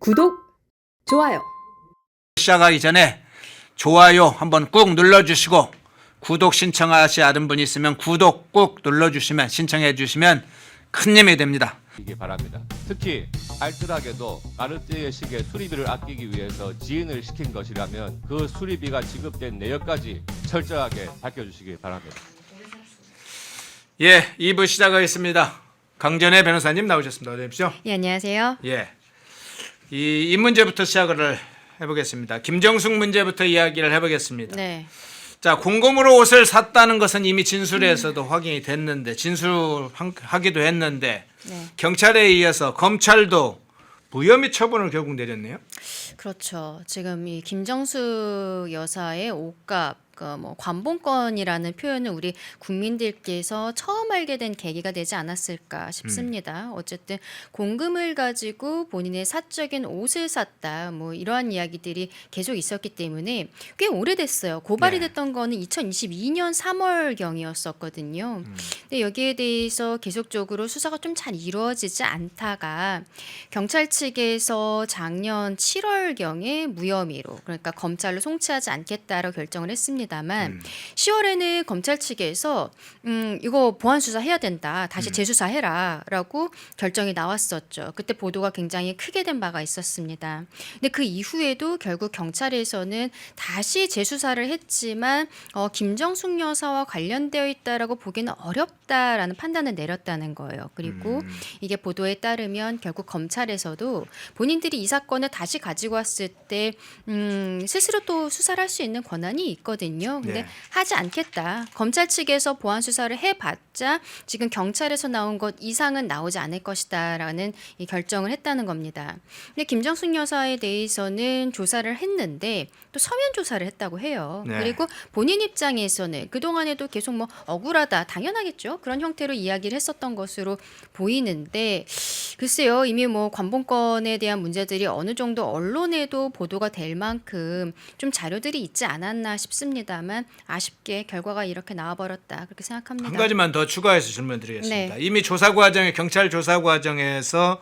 구독, 좋아요. 시작하기 전에 좋아요 한번 꾹 눌러주시고 구독 신청하시는 분이 있으면 구독 꾹 눌러주시면 신청해 주시면 큰 힘이 됩니다. 이기 바랍니다. 특히 알뜰하게도 까르띠에 시계 수리비를 아끼기 위해서 지인을 시킨 것이라면 그 수리비가 지급된 내역까지 철저하게 밝혀주시기 바랍니다. 예, 2부 시작하겠습니다. 강전혜 변호사님 나오셨습니다. 어서 오십시오. 예, 안녕하세요. 예, 이 문제부터 시작을 해보겠습니다. 김정숙 문제부터 이야기를 해보겠습니다. 네. 자, 공금으로 옷을 샀다는 것은 이미 진술에서도 확인이 됐는데 진술하기도 했는데 네. 경찰에 이어서 검찰도 무혐의 처분을 결국 내렸네요. 그렇죠. 지금 이 김정수 여사의 옷값 뭐 관본권이라는 표현을 우리 국민들께서 처음 알게 된 계기가 되지 않았을까 싶습니다. 어쨌든 공금을 가지고 본인의 사적인 옷을 샀다, 뭐 이러한 이야기들이 계속 있었기 때문에 꽤 오래됐어요. 고발이 네. 됐던 거는 2022년 3월경이었었거든요. 근데 여기에 대해서 계속적으로 수사가 좀 잘 이루어지지 않다가 경찰 측에서 작년 7월경에 무혐의로, 그러니까 검찰로 송치하지 않겠다라고 결정을 했습니다만 10월에는 검찰 측에서 이거 보완 수사해야 된다, 다시 재수사해라라고 결정이 나왔었죠. 그때 보도가 굉장히 크게 된 바가 있었습니다. 근데 그 이후에도 결국 경찰에서는 다시 재수사를 했지만 김정숙 여사와 관련되어 있다라고 보기는 어렵다라는 판단을 내렸다는 거예요. 그리고 이게 보도에 따르면 결국 검찰에서도 본인들이 이 사건을 다시 가지고 왔을 때 스스로 또 수사를 할 수 있는 권한이 있거든요. 근데 네. 하지 않겠다. 검찰 측에서 보완 수사를 해봤자 지금 경찰에서 나온 것 이상은 나오지 않을 것이다라는 이 결정을 했다는 겁니다. 근데 김정숙 여사에 대해서는 조사를 했는데 또 서면 조사를 했다고 해요. 네. 그리고 본인 입장에서는 그동안에도 계속 뭐 억울하다, 당연하겠죠. 그런 형태로 이야기를 했었던 것으로 보이는데 글쎄요, 이미 뭐 관본권에 대한 문제들이 어느 정도 언론에도 보도가 될 만큼 좀 자료들이 있지 않았나 싶습니다만 아쉽게 결과가 이렇게 나와버렸다, 그렇게 생각합니다. 한 가지만 더 추가해서 질문드리겠습니다. 네. 이미 조사 과정에 경찰 조사 과정에서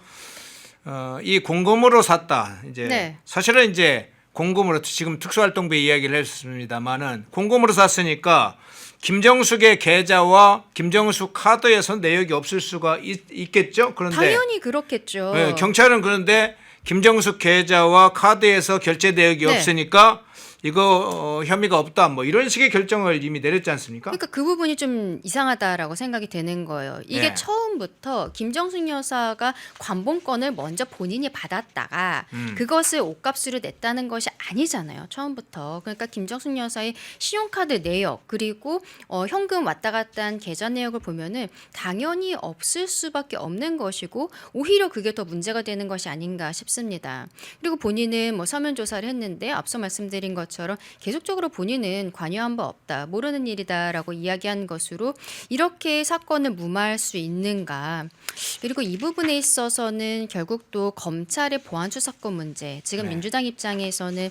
이 공금으로 샀다. 이제 네. 사실은 이제 공금으로 지금 특수활동비 이야기를 했습니다만은 공금으로 샀으니까 김정숙의 계좌와 김정숙 카드에서 내역이 없을 수가 있겠죠. 그런데 당연히 그렇겠죠. 네, 경찰은 그런데 김정숙 계좌와 카드에서 결제 내역이 네. 없으니까 이거 혐의가 없다, 뭐 이런 식의 결정을 이미 내렸지 않습니까? 그러니까 그 부분이 좀 이상하다라고 생각이 되는 거예요. 이게 네. 처음부터 김정숙 여사가 관본권을 먼저 본인이 받았다가 그것을 옷값으로 냈다는 것이 아니잖아요. 처음부터. 그러니까 김정숙 여사의 신용카드 내역 그리고 현금 왔다 갔다 한 계좌 내역을 보면은 당연히 없을 수밖에 없는 것이고 오히려 그게 더 문제가 되는 것이 아닌가 싶습니다. 그리고 본인은 뭐 서면 조사를 했는데 앞서 말씀드린 것처럼 계속적으로 본인은 관여한 바 없다, 모르는 일이다라고 이야기한 것으로 이렇게 사건을 무마할 수 있는가. 그리고 이 부분에 있어서는 결국 또 검찰의 보안 수사권 문제, 지금 네. 민주당 입장에서는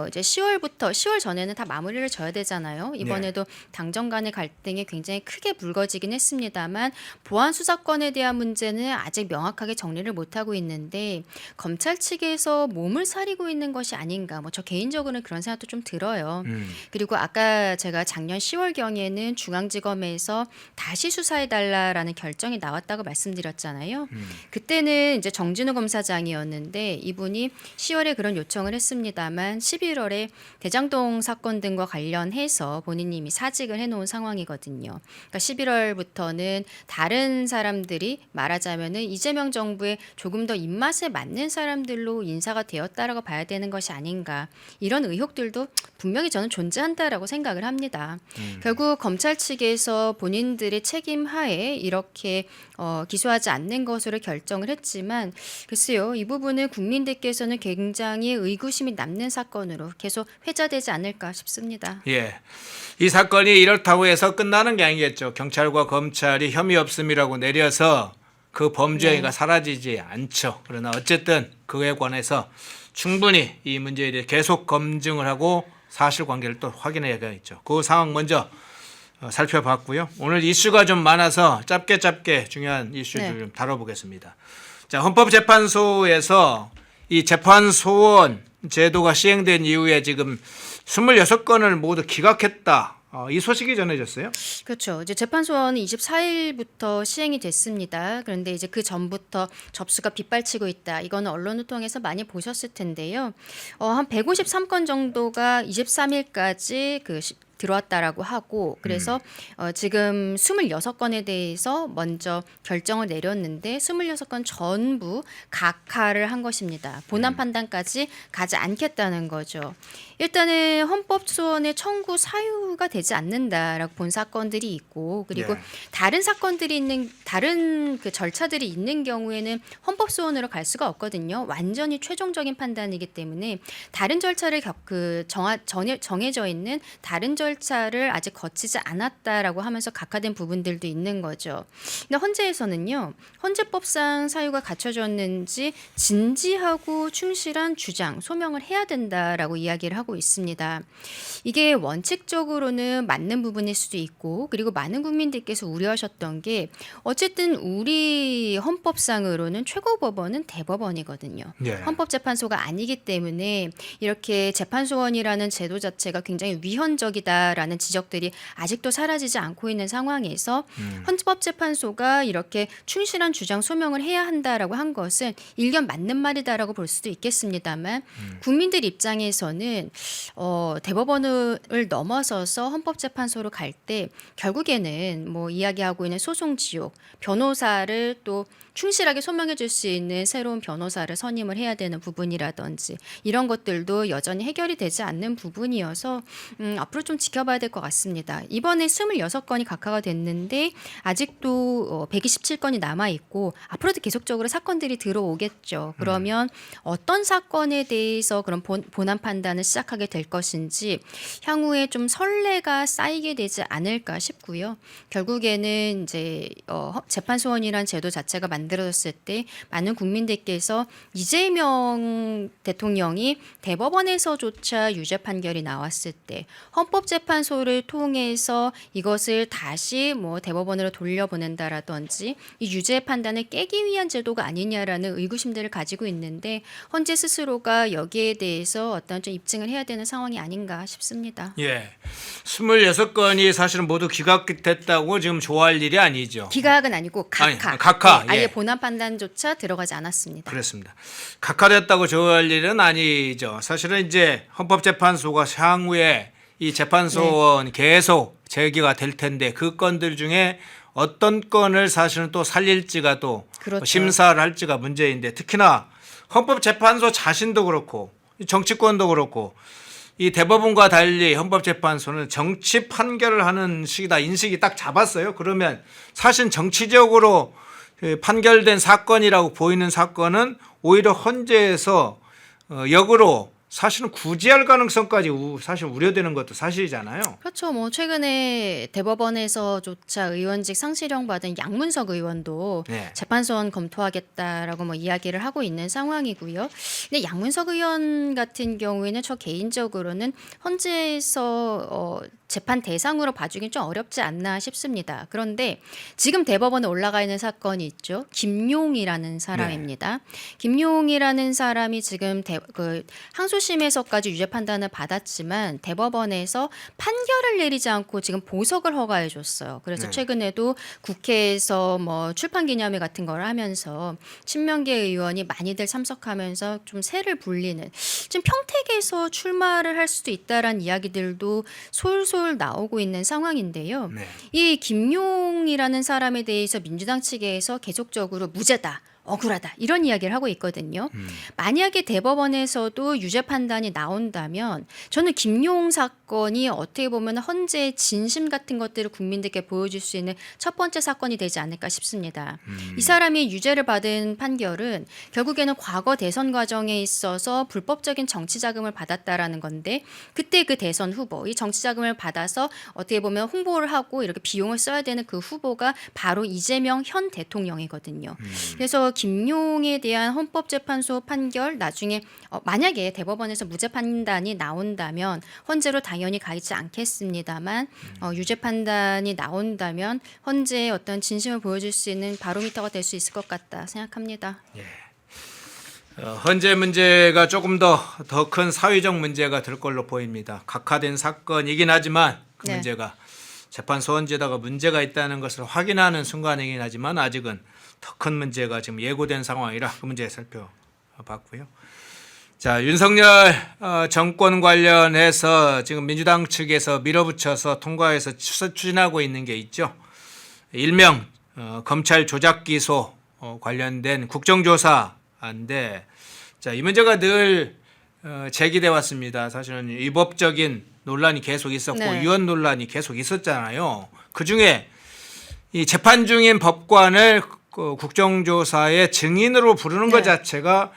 이제 10월 전에는 다 마무리를 져야 되잖아요. 이번에도 당정 간의 갈등이 굉장히 크게 불거지긴 했습니다만 보안 수사권에 대한 문제는 아직 명확하게 정리를 못하고 있는데 검찰 측에서 몸을 사리고 있는 것이 아닌가, 뭐 저 개인적으로는 그런 생각도 좀 들어요. 그리고 아까 제가 작년 10월경에는 중앙지검에서 다시 수사해달라라는 결정이 나왔다고 말씀드렸잖아요. 그때는 이제 정진우 검사장이었는데 이분이 10월에 그런 요청을 했습니다만 11월에 대장동 사건 등과 관련해서 본인이 이미 사직을 해놓은 상황이거든요. 그러니까 11월부터는 다른 사람들이 말하자면은 이재명 정부의 조금 더 입맛에 맞는 사람들로 인사가 되었다라고 봐야 되는 것이 아닌가, 이런 의혹들도 분명히 저는 존재한다라고 생각을 합니다. 결국 검찰 측에서 본인들의 책임 하에 이렇게 기소하지 않는 것으로 결정을 했지만 글쎄요, 이 부분은 국민들께서는 굉장히 의구심이 남는 사건으로 계속 회자되지 않을까 싶습니다. 예, 이 사건이 이렇다고 해서 끝나는 게 아니겠죠. 경찰과 검찰이 혐의 없음이라고 내려서 그 범죄가 네. 사라지지 않죠. 그러나 어쨌든 그에 관해서 충분히 이 문제에 대해 계속 검증을 하고 사실관계를 또 확인해야겠죠. 그 상황 먼저 살펴봤고요. 오늘 이슈가 좀 많아서 짧게 중요한 이슈들 네. 좀 다뤄보겠습니다. 자, 헌법재판소에서 이 재판 소원 제도가 시행된 이후에 지금 26건을 모두 기각했다. 이 소식이 전해졌어요. 그렇죠. 이제 재판소원은 24일부터 시행이 됐습니다. 그런데 이제 그 전부터 접수가 빗발치고 있다. 이거는 언론을 통해서 많이 보셨을 텐데요. 한 153건 정도가 23일까지 들어왔다라고 하고 그래서 지금 26건에 대해서 먼저 결정을 내렸는데 26건 전부 각하를 한 것입니다. 본안 판단까지 가지 않겠다는 거죠. 일단은 헌법소원의 청구 사유가 되지 않는다라고 본 사건들이 있고 그리고 네. 다른 사건들이 있는 다른 그 절차들이 있는 경우에는 헌법소원으로 갈 수가 없거든요. 완전히 최종적인 판단이기 때문에 다른 절차를 정해져 있는 다른 절차를 아직 거치지 않았다라고 하면서 각하된 부분들도 있는 거죠. 근데 헌재에서는요. 헌재법상 사유가 갖춰졌는지 진지하고 충실한 주장, 소명을 해야 된다라고 이야기를 하고 있습니다. 이게 원칙적으로는 맞는 부분일 수도 있고 그리고 많은 국민들께서 우려하셨던 게 어쨌든 우리 헌법상으로는 최고법원은 대법원이거든요. 예. 헌법재판소가 아니기 때문에 이렇게 재판소원이라는 제도 자체가 굉장히 위헌적이다라는 지적들이 아직도 사라지지 않고 있는 상황에서 헌법재판소가 이렇게 충실한 주장 소명을 해야 한다라고 한 것은 일견 맞는 말이다라고 볼 수도 있겠습니다만 국민들 입장에서는 대법원을 넘어서서 헌법재판소로 갈 때 결국에는 뭐 이야기하고 있는 소송지옥, 변호사를 또 충실하게 소명해 줄 수 있는 새로운 변호사를 선임을 해야 되는 부분이라든지 이런 것들도 여전히 해결이 되지 않는 부분이어서 앞으로 좀 지켜봐야 될 것 같습니다. 이번에 26건이 각하가 됐는데 아직도 127건이 남아있고 앞으로도 계속적으로 사건들이 들어오겠죠. 그러면 어떤 사건에 대해서 그런 본안 판단을 시작하게 될 것인지 향후에 좀 선례가 쌓이게 되지 않을까 싶고요. 결국에는 이제 재판소원이란 제도 자체가 만들어졌을 때 많은 국민들께서 이재명 대통령이 대법원에서조차 유죄 판결이 나왔을 때 헌법재판소를 통해서 이것을 다시 뭐 대법원으로 돌려보낸다라든지 이 유죄 판단을 깨기 위한 제도가 아니냐라는 의구심들을 가지고 있는데 헌재 스스로가 여기에 대해서 어떤 좀 입증을 해야 되는 상황이 아닌가 싶습니다. 예. 26건이 사실은 모두 기각됐다고 지금 좋아할 일이 아니죠. 기각은 아니고 각하. 아니, 각하, 네, 아예 예. 본안 판단조차 들어가지 않았습니다. 그렇습니다. 각하됐다고 좋아할 일은 아니죠. 사실은 이제 헌법재판소가 향후에 이 재판소원 계속 제기가 될 텐데 그 건들 중에 어떤 건을 사실은 또 살릴지가 또 그렇죠. 심사를 할지가 문제인데 특히나 헌법재판소 자신도 그렇고 정치권도 그렇고 이 대법원과 달리 헌법재판소는 정치 판결을 하는 식이다 인식이 딱 잡았어요. 그러면 사실 정치적으로 판결된 사건이라고 보이는 사건은 오히려 헌재에서 역으로 사실은 구제할 가능성까지 사실 우려되는 것도 사실이잖아요. 그렇죠. 뭐 최근에 대법원에서조차 의원직 상실형 받은 양문석 의원도 네. 재판소원 검토하겠다라고 뭐 이야기를 하고 있는 상황이고요. 근데 양문석 의원 같은 경우에는 저 개인적으로는 헌재에서 재판 대상으로 봐주긴 좀 어렵지 않나 싶습니다. 그런데 지금 대법원에 올라가 있는 사건이 있죠. 김용이라는 사람입니다. 김용이라는 사람이 지금 항소심에서까지 유죄 판단을 받았지만 대법원에서 판결을 내리지 않고 지금 보석을 허가해 줬어요. 그래서 네. 최근에도 국회에서 뭐 출판 기념회 같은 걸 하면서 친명계 의원이 많이들 참석하면서 좀 세를 불리는 지금 평택에서 출마를 할 수도 있다라는 이야기들도 솔솔 나오고 있는 상황인데요. 네. 이 김용이라는 사람에 대해서 민주당 측에서 계속적으로 무죄다. 억울하다 이런 이야기를 하고 있거든요. 만약에 대법원에서도 유죄 판단이 나온다면 저는 김용 사건이 어떻게 보면 헌재의 진심 같은 것들을 국민들께 보여줄 수 있는 첫 번째 사건이 되지 않을까 싶습니다. 이 사람이 유죄를 받은 판결은 결국에는 과거 대선 과정에 있어서 불법적인 정치 자금을 받았다라는 건데 그때 그 대선 후보 이 정치 자금을 받아서 어떻게 보면 홍보를 하고 이렇게 비용을 써야 되는 그 후보가 바로 이재명 현 대통령이거든요. 그래서 김용에 대한 헌법재판소 판결 나중에 만약에 대법원에서 무죄 판단이 나온다면 헌재로 당연히 가지 않겠습니다만 유죄 판단이 나온다면 헌재의 어떤 진심을 보여줄 수 있는 바로미터가 될 수 있을 것 같다 생각합니다. 헌재 문제가 조금 더 큰 사회적 문제가 될 걸로 보입니다. 각하된 사건이긴 하지만 그 네. 문제가 재판 소원제도가 문제가 있다는 것을 확인하는 순간이긴 하지만 아직은 더 큰 문제가 지금 예고된 상황이라 그 문제 살펴봤고요. 자, 윤석열 정권 관련해서 지금 민주당 측에서 밀어붙여서 통과해서 추진하고 있는 게 있죠. 일명 검찰 조작 기소 관련된 국정조사인데, 자, 이 문제가 늘 제기돼 왔습니다. 사실은 위법적인 논란이 계속 있었고 네. 위헌 논란이 계속 있었잖아요. 그 중에 이 재판 중인 법관을 그 국정조사의 증인으로 부르는 것 네. 자체가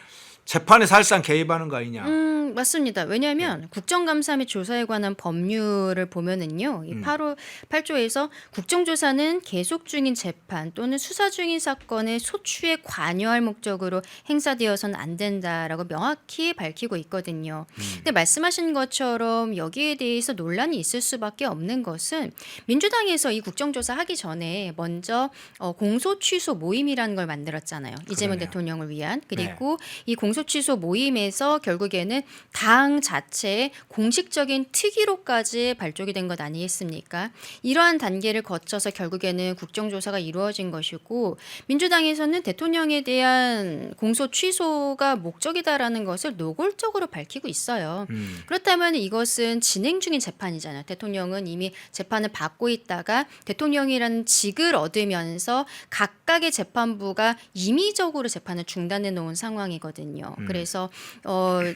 재판에 사실상 개입하는 거 아니냐. 맞습니다. 왜냐하면 국정감사 및 조사에 관한 법률을 보면은요, 이 8조에서 국정조사는 계속 중인 재판 또는 수사 중인 사건의 소추에 관여할 목적으로 행사되어서는 안 된다라고 명확히 밝히고 있거든요. 근데 말씀하신 것처럼 여기에 대해서 논란이 있을 수밖에 없는 것은 민주당에서 이 국정조사 하기 전에 먼저 공소 취소 모임이라는 걸 만들었잖아요. 이재명 그러네요. 대통령을 위한. 그리고 이 공소 취소 모임에서 결국에는 당 자체의 공식적인 특위로까지 발족이 된 것 아니겠습니까? 이러한 단계를 거쳐서 결국에는 국정조사가 이루어진 것이고 민주당에서는 대통령에 대한 공소 취소가 목적이다라는 것을 노골적으로 밝히고 있어요. 그렇다면 이것은 진행 중인 재판이잖아요. 대통령은 이미 재판을 받고 있다가 대통령이라는 직을 얻으면서 각각의 재판부가 임의적으로 재판을 중단해 놓은 상황이거든요. 그래서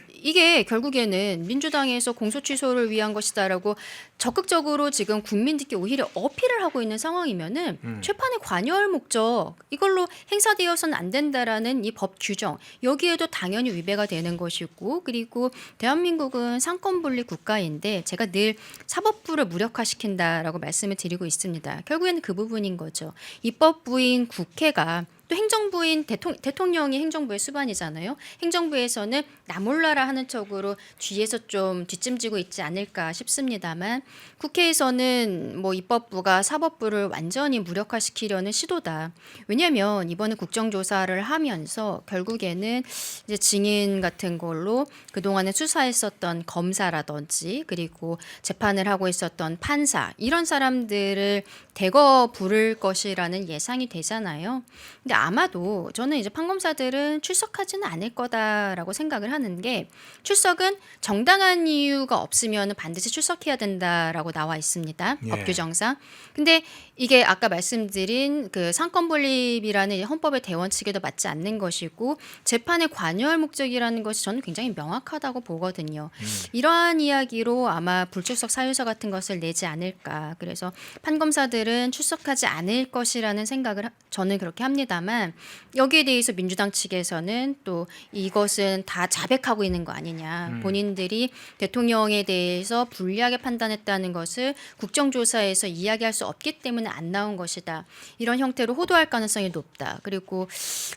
이게 결국에는 민주당에서 공소 취소를 위한 것이다라고 적극적으로 지금 국민들께 오히려 어필을 하고 있는 상황이면은 재판에 관여할 목적 이걸로 행사되어서는 안 된다라는 이 법 규정 여기에도 당연히 위배가 되는 것이고 그리고 대한민국은 상권분리 국가인데 제가 늘 사법부를 무력화시킨다라고 말씀을 드리고 있습니다. 결국에는 그 부분인 거죠. 입법부인 국회가 또 행정부인 대통령이 행정부의 수반이잖아요. 행정부에서는 나 몰라라 하는 척으로 뒤에서 좀 뒷짐지고 있지 않을까 싶습니다만 국회에서는 뭐 입법부가 사법부를 완전히 무력화시키려는 시도다. 왜냐하면 이번에 국정조사를 하면서 결국에는 이제 증인 같은 걸로 그동안에 수사했었던 검사라든지 그리고 재판을 하고 있었던 판사 이런 사람들을 대거 부를 것이라는 예상이 되잖아요. 근데 아마도 저는 이제 판검사들은 출석하지는 않을 거다라고 생각을 하는 게 출석은 정당한 이유가 없으면 반드시 출석해야 된다라고 나와 있습니다. 예. 법 규정상. 근데 이게 아까 말씀드린 그 상권분립이라는 헌법의 대원칙에도 맞지 않는 것이고 재판에 관여할 목적이라는 것이 저는 굉장히 명확하다고 보거든요. 이러한 이야기로 아마 불출석 사유서 같은 것을 내지 않을까. 그래서 판검사들은 출석하지 않을 것이라는 생각을 저는 그렇게 합니다만 여기에 대해서 민주당 측에서는 또 이것은 다 자백하고 있는 거 아니냐. 본인들이 대통령에 대해서 불리하게 판단했다는 것을 국정조사에서 이야기할 수 없기 때문에 안 나온 것이다. 이런 형태로 호도할 가능성이 높다. 그리고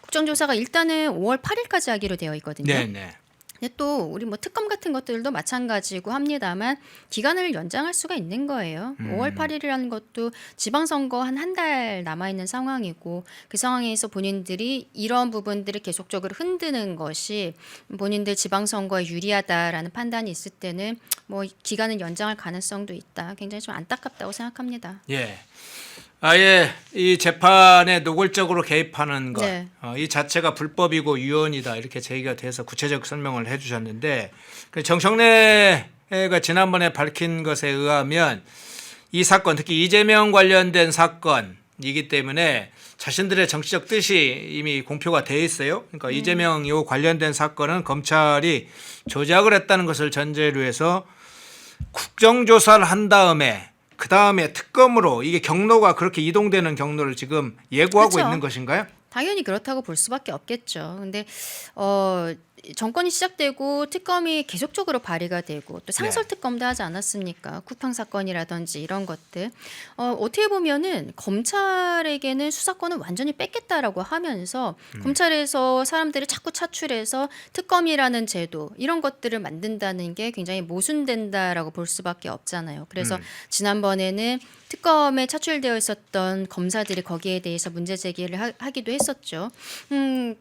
국정조사가 일단은 5월 8일까지 하기로 되어 있거든요. 네. 근데 또 우리 뭐 특검 같은 것들도 마찬가지고 합니다만 기간을 연장할 수가 있는 거예요. 5월 8일이라는 것도 지방선거 한 달 남아 있는 상황이고 그 상황에서 본인들이 이런 부분들을 계속적으로 흔드는 것이 본인들 지방선거에 유리하다라는 판단이 있을 때는 뭐 기간을 연장할 가능성도 있다. 굉장히 좀 안타깝다고 생각합니다. 예. 아예 이 재판에 노골적으로 개입하는 것, 네. 이 자체가 불법이고 위헌이다 이렇게 제기가 돼서 구체적 설명을 해주셨는데 그 정청래가 지난번에 밝힌 것에 의하면 이 사건 특히 이재명 관련된 사건이기 때문에 자신들의 정치적 뜻이 이미 공표가 돼 있어요. 그러니까 이재명 요 관련된 사건은 검찰이 조작을 했다는 것을 전제로 해서 국정조사를 한 다음에 그 다음에 특검으로 이게 경로가 그렇게 이동되는 경로를 지금 예고하고 그렇죠. 있는 것인가요? 당연히 그렇다고 볼 수밖에 없겠죠. 근데 정권이 시작되고 특검이 계속적으로 발의가 되고 또 상설 특검도 하지 않았습니까? 쿠팡 사건이라든지 이런 것들 어떻게 보면은 검찰에게는 수사권을 완전히 뺏겠다라고 하면서 검찰에서 사람들을 자꾸 차출해서 특검이라는 제도 이런 것들을 만든다는 게 굉장히 모순된다라고 볼 수밖에 없잖아요. 그래서 지난번에는 특검에 차출되어 있었던 검사들이 거기에 대해서 문제 제기를 하기도 했었고 했었죠.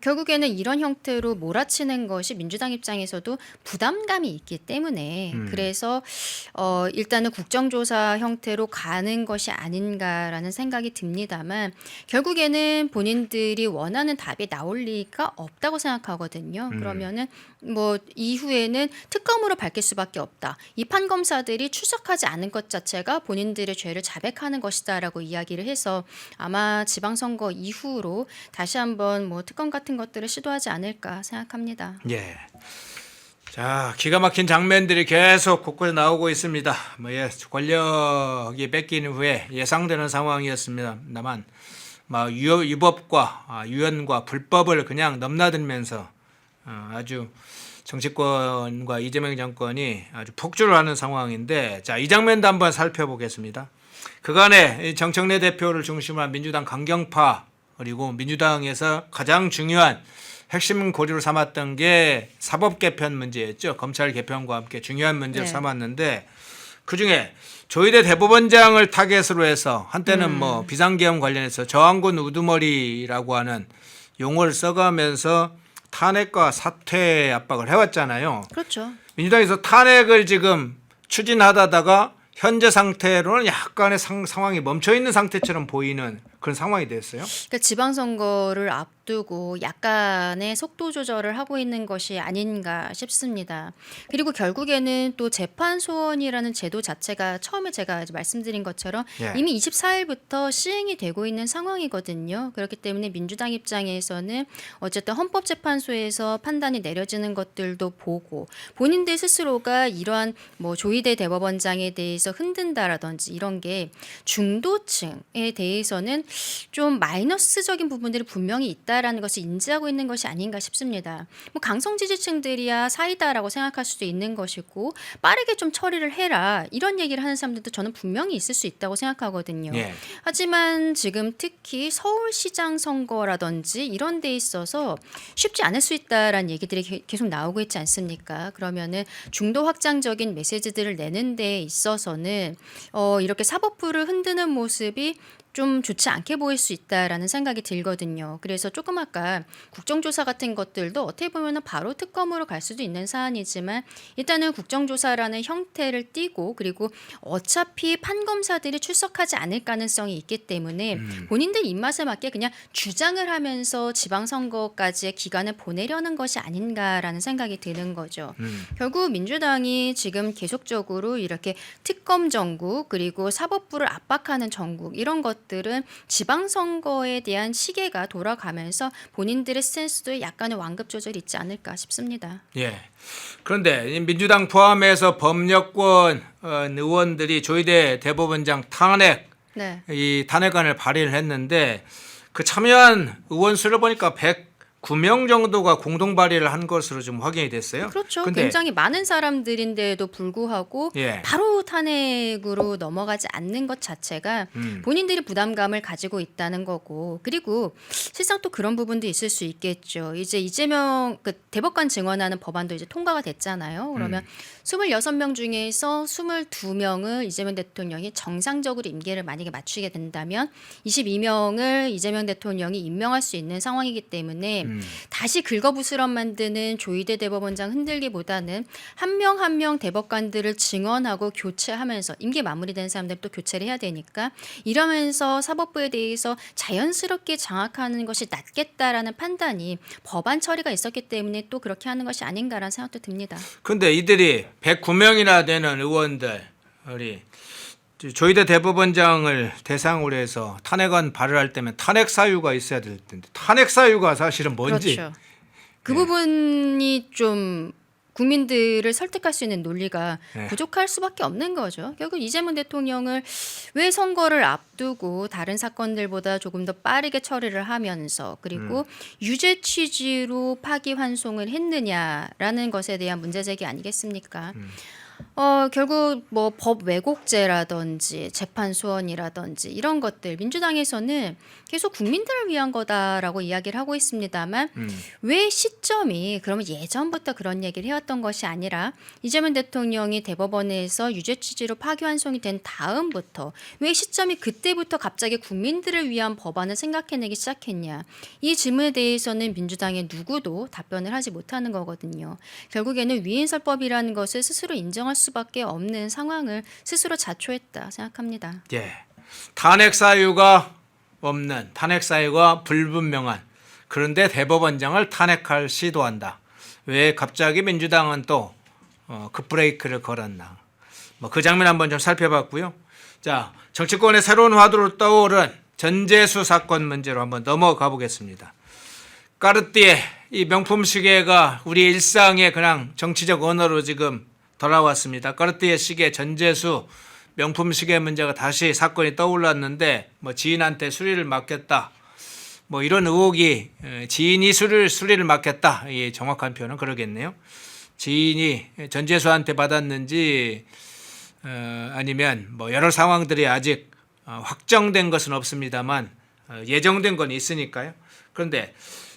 결국에는 이런 형태로 몰아치는 것이 민주당 입장에서도 부담감이 있기 때문에 그래서 일단은 국정조사 형태로 가는 것이 아닌가라는 생각이 듭니다만 결국에는 본인들이 원하는 답이 나올 리가 없다고 생각하거든요. 그러면은 뭐 이후에는 특검으로 밝힐 수밖에 없다. 이 판검사들이 출석하지 않은 것 자체가 본인들의 죄를 자백하는 것이다라고 이야기를 해서 아마 지방선거 이후로 다시 한번 뭐 특검 같은 것들을 시도하지 않을까 생각합니다. 예. 자, 기가 막힌 장면들이 계속 곳곳에 나오고 있습니다. 뭐 권력이 뺏긴 후에 예상되는 상황이었습니다만, 위법과 유연과 불법을 그냥 넘나들면서 아주 정치권과 이재명 정권이 아주 폭주를 하는 상황인데, 자, 이 장면도 한번 살펴보겠습니다. 그간에 정청래 대표를 중심으로 한 민주당 강경파 그리고 민주당에서 가장 중요한 핵심 고리로 삼았던 게 사법 개편 문제였죠. 검찰 개편과 함께 중요한 문제를 네. 삼았는데 그중에 조희대 대법원장을 타겟으로 해서 한때는 뭐 비상계엄 관련해서 저항군 우두머리라고 하는 용어를 써가면서 탄핵과 사퇴 압박을 해왔잖아요. 그렇죠. 민주당에서 탄핵을 지금 추진하다가 현재 상태로는 약간의 상황이 멈춰있는 상태처럼 보이는 그런 상황이 됐어요. 그러니까 지방선거를 앞두고 약간의 속도 조절을 하고 있는 것이 아닌가 싶습니다. 그리고 결국에는 또 재판 소원이라는 제도 자체가 처음에 제가 이제 말씀드린 것처럼 예. 이미 24일부터 시행이 되고 있는 상황이거든요. 그렇기 때문에 민주당 입장에서는 어쨌든 헌법재판소에서 판단이 내려지는 것들도 보고 본인들 스스로가 이러한 뭐 조희대 대법원장에 대해서 흔든다라든지 이런 게 중도층에 대해서는 좀 마이너스적인 부분들이 분명히 있다라는 것을 인지하고 있는 것이 아닌가 싶습니다. 뭐 강성 지지층들이야 사이다라고 생각할 수도 있는 것이고 빠르게 좀 처리를 해라 이런 얘기를 하는 사람들도 저는 분명히 있을 수 있다고 생각하거든요. 예. 하지만 지금 특히 서울시장 선거라든지 이런 데 있어서 쉽지 않을 수 있다라는 얘기들이 계속 나오고 있지 않습니까? 그러면은 중도 확장적인 메시지들을 내는 데 있어서는 이렇게 사법부를 흔드는 모습이 좀 좋지 않게 보일 수 있다라는 생각이 들거든요. 그래서 조금 아까 국정조사 같은 것들도 어떻게 보면 바로 특검으로 갈 수도 있는 사안이지만 일단은 국정조사라는 형태를 띠고 그리고 어차피 판검사들이 출석하지 않을 가능성이 있기 때문에 본인들 입맛에 맞게 그냥 주장을 하면서 지방선거까지의 기간을 보내려는 것이 아닌가라는 생각이 드는 거죠. 결국 민주당이 지금 계속적으로 이렇게 특검 정국 그리고 사법부를 압박하는 정국 이런 것들은 지방선거에 대한 시계가 돌아가면서 본인들의 스탠스도 약간의 완급 조절이 있지 않을까 싶습니다. 예. 그런데 이 민주당 포함해서 범여권 의원들이 조희대 대법원장 탄핵 네. 이 탄핵안을 발의를 했는데 그 참여한 의원 수를 보니까 109명 정도가 공동 발의를 한 것으로 좀 확인이 됐어요. 그렇죠. 근데 굉장히 많은 사람들인데도 불구하고 예. 바로 탄핵으로 넘어가지 않는 것 자체가 본인들이 부담감을 가지고 있다는 거고 그리고 실상 또 그런 부분도 있을 수 있겠죠. 이제 이재명 그 대법관 증언하는 법안도 이제 통과가 됐잖아요. 그러면 26명 중에서 22명을 이재명 대통령이 정상적으로 임기를 만약에 맞추게 된다면 22명을 이재명 대통령이 임명할 수 있는 상황이기 때문에 다시 긁어부스럼 만드는 조희대 대법원장 흔들기보다는 한 명 한 명 대법관들을 증언하고 교체하면서 임기 마무리된 사람들 또 교체를 해야 되니까 이러면서 사법부에 대해서 자연스럽게 장악하는 것이 낫겠다라는 판단이 법안 처리가 있었기 때문에 또 그렇게 하는 것이 아닌가라는 생각도 듭니다. 근데 이들이 109명이나 되는 의원들이 조희대 대법원장을 대상으로 해서 탄핵안 발의할 때면 탄핵 사유가 있어야 될 텐데 탄핵 사유가 사실은 뭔지 그렇죠. 그 부분이 좀 국민들을 설득할 수 있는 논리가 네. 부족할 수밖에 없는 거죠. 결국 이재명 대통령을 왜 선거를 앞두고 다른 사건들보다 조금 더 빠르게 처리를 하면서 그리고 유죄 취지로 파기환송을 했느냐라는 것에 대한 문제제기 아니겠습니까? 결국 뭐 법 왜곡죄라든지 재판 소원이라든지 이런 것들 민주당에서는 계속 국민들을 위한 거다라고 이야기를 하고 있습니다만 왜 시점이 그러면 예전부터 그런 얘기를 해왔던 것이 아니라 이재명 대통령이 대법원에서 유죄 취지로 파기환송이 된 다음부터 왜 시점이 그때부터 갑자기 국민들을 위한 법안을 생각해내기 시작했냐. 이 질문에 대해서는 민주당의 누구도 답변을 하지 못하는 거거든요. 결국에는 위인설법이라는 것을 스스로 인정할 수밖에 없는 상황을 스스로 자초했다 생각합니다. 예. 탄핵 사유가 없는 탄핵 사유가 불분명한 그런데 대법원장을 탄핵할 시도한다. 왜 갑자기 민주당은 또 급브레이크를 걸었나. 뭐 그 장면 한번 좀 살펴봤고요. 자, 정치권의 새로운 화두로 떠오른 전재수 사건 문제로 한번 넘어가 보겠습니다. 까르띠에 이 명품 시계가 우리 일상의 그냥 정치적 언어로 지금 돌아왔습니다. 까르띠에 시계 전재수 명품 시계 문제가 다시 사건이 떠올랐는데 뭐 지인한테 수리를 맡겼다. 뭐 이런 의혹이 지인이 수리를 맡겼다. 이 정확한 표현은 그러겠네요. 지인이 전재수한테 받았는지 아니면 뭐 여러 상황들이 아직 확정된 것은 없습니다만 예정된 건 있으니까요. 그런데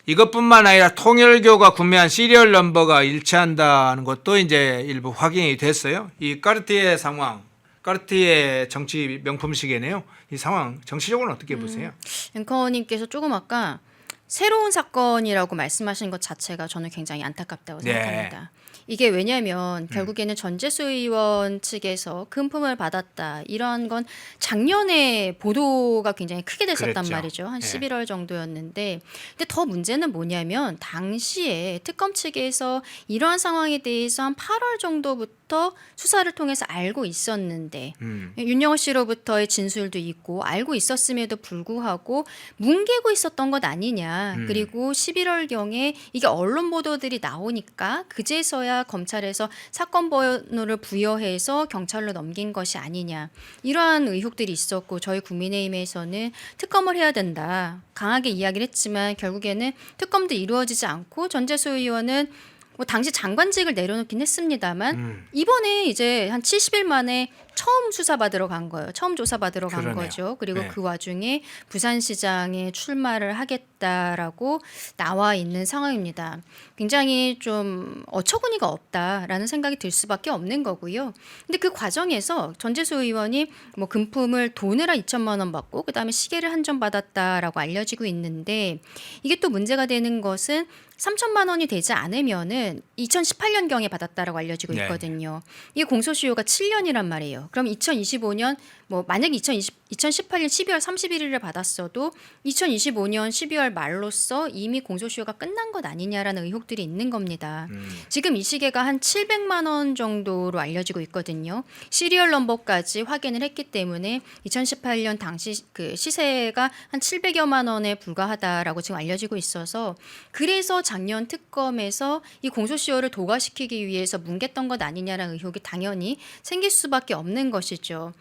이것뿐만 아니라 통일교가 구매한 시리얼 넘버가 일치한다는 것도 이제 일부 확인이 됐어요. 이 까르띠에 상황, 까르띠에 정치 명품 시계네요. 이 상황 정치적으로는 어떻게 보세요? 앵커님께서 조금 아까 새로운 사건이라고 말씀하신 것 자체가 저는 굉장히 안타깝다고 네. 생각합니다. 이게 왜냐하면 결국에는 전재수 의원 측에서 금품을 받았다 이런 건 작년에 보도가 굉장히 크게 됐었단 그랬죠. 말이죠. 한 네. 11월 정도였는데 근데 더 문제는 뭐냐면 당시에 특검 측에서 이러한 상황에 대해서 한 8월 정도부터 수사를 통해서 알고 있었는데 윤영호 씨로부터의 진술도 있고 알고 있었음에도 불구하고 뭉개고 있었던 것 아니냐. 그리고 11월경에 이게 언론 보도들이 나오니까 그제서야 검찰에서 사건 번호를 부여해서 경찰로 넘긴 것이 아니냐. 이러한 의혹들이 있었고 저희 국민의힘에서는 특검을 해야 된다. 강하게 이야기를 했지만 결국에는 특검도 이루어지지 않고 전재수 의원은 뭐 당시 장관직을 내려놓긴 했습니다만 이번에 이제 한 70일 만에 처음 수사받으러 간 거예요. 처음 조사받으러 간 그러네요. 거죠. 그리고 네. 그 와중에 부산시장에 출마를 하겠다라고 나와 있는 상황입니다. 굉장히 좀 어처구니가 없다라는 생각이 들 수밖에 없는 거고요. 근데 그 과정에서 전재수 의원이 뭐 금품을 돈을 한 2천만 원 받고 그다음에 시계를 한 점 받았다라고 알려지고 있는데 이게 또 문제가 되는 것은 3천만 원이 되지 않으면은 2018년경에 받았다라고 알려지고 네. 있거든요. 이게 공소시효가 7년이란 말이에요. 그럼 2025년 뭐 만약에 2018년 12월 31일에 받았어도 2025년 12월 말로써 이미 공소시효가 끝난 것 아니냐라는 의혹들이 있는 겁니다. 지금 이 시계가 한 700만 원 정도로 알려지고 있거든요. 시리얼 넘버까지 확인을 했기 때문에 2018년 당시 그 시세가 한 700여만 원에 불과하다라고 지금 알려지고 있어서 그래서 작년 특검에서 이 공소시효를 도과시키기 위해서 뭉갰던 것 아니냐라는 의혹이 당연히 생길 수밖에 없는 것이죠.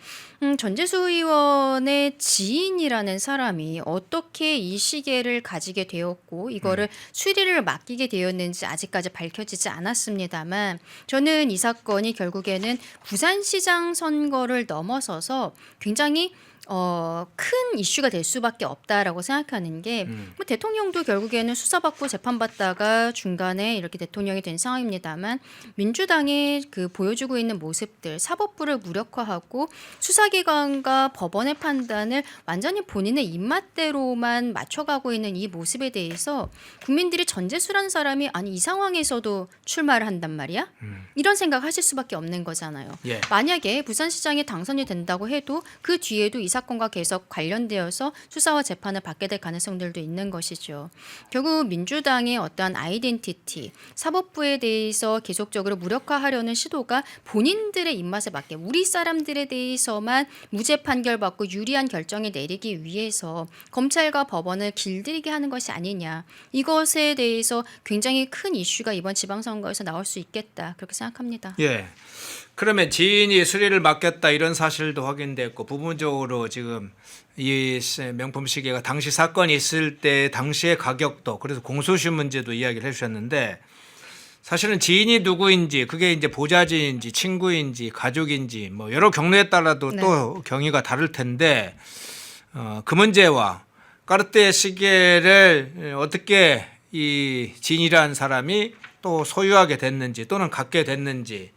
전재수 의원의 지인이라는 사람이 어떻게 이 시계를 가지게 되었고 이거를 수리를 맡기게 되었는지 아직까지 밝혀지지 않았습니다만 저는 이 사건이 결국에는 부산시장 선거를 넘어서서 굉장히 큰 이슈가 될 수밖에 없다라고 생각하는 게 뭐 대통령도 결국에는 수사받고 재판받다가 중간에 이렇게 대통령이 된 상황입니다만 민주당이 그 보여주고 있는 모습들 사법부를 무력화하고 수사기관과 법원의 판단을 완전히 본인의 입맛대로만 맞춰가고 있는 이 모습에 대해서 국민들이 전재수라는 사람이 아니 이 상황에서도 출마를 한단 말이야? 이런 생각하실 수밖에 없는 거잖아요. 예. 만약에 부산시장에 당선이 된다고 해도 그 뒤에도 이 사건과 계속 관련되어서 수사와 재판을 받게 될 가능성들도 있는 것이죠. 결국 민주당의 어떠한 아이덴티티, 사법부에 대해서 계속적으로 무력화하려는 시도가 본인들의 입맛에 맞게 우리 사람들에 대해서만 무죄 판결받고 유리한 결정을 내리기 위해서 검찰과 법원을 길들이게 하는 것이 아니냐. 이것에 대해서 굉장히 큰 이슈가 이번 지방선거에서 나올 수 있겠다. 그렇게 생각합니다. 예. 그러면 지인이 수리를 맡겼다 이런 사실도 확인됐고 부분적으로 지금 이 명품 시계가 당시 사건이 있을 때 당시의 가격도 그래서 공소시효 문제도 이야기를 해주셨는데 사실은 지인이 누구인지 그게 이제 보좌진인지 친구인지 가족인지 뭐 여러 경로에 따라도 네. 또 경위가 다를 텐데 그 문제와 까르띠에 시계를 어떻게 이 진이라는 사람이 또 소유하게 됐는지 또는 갖게 됐는지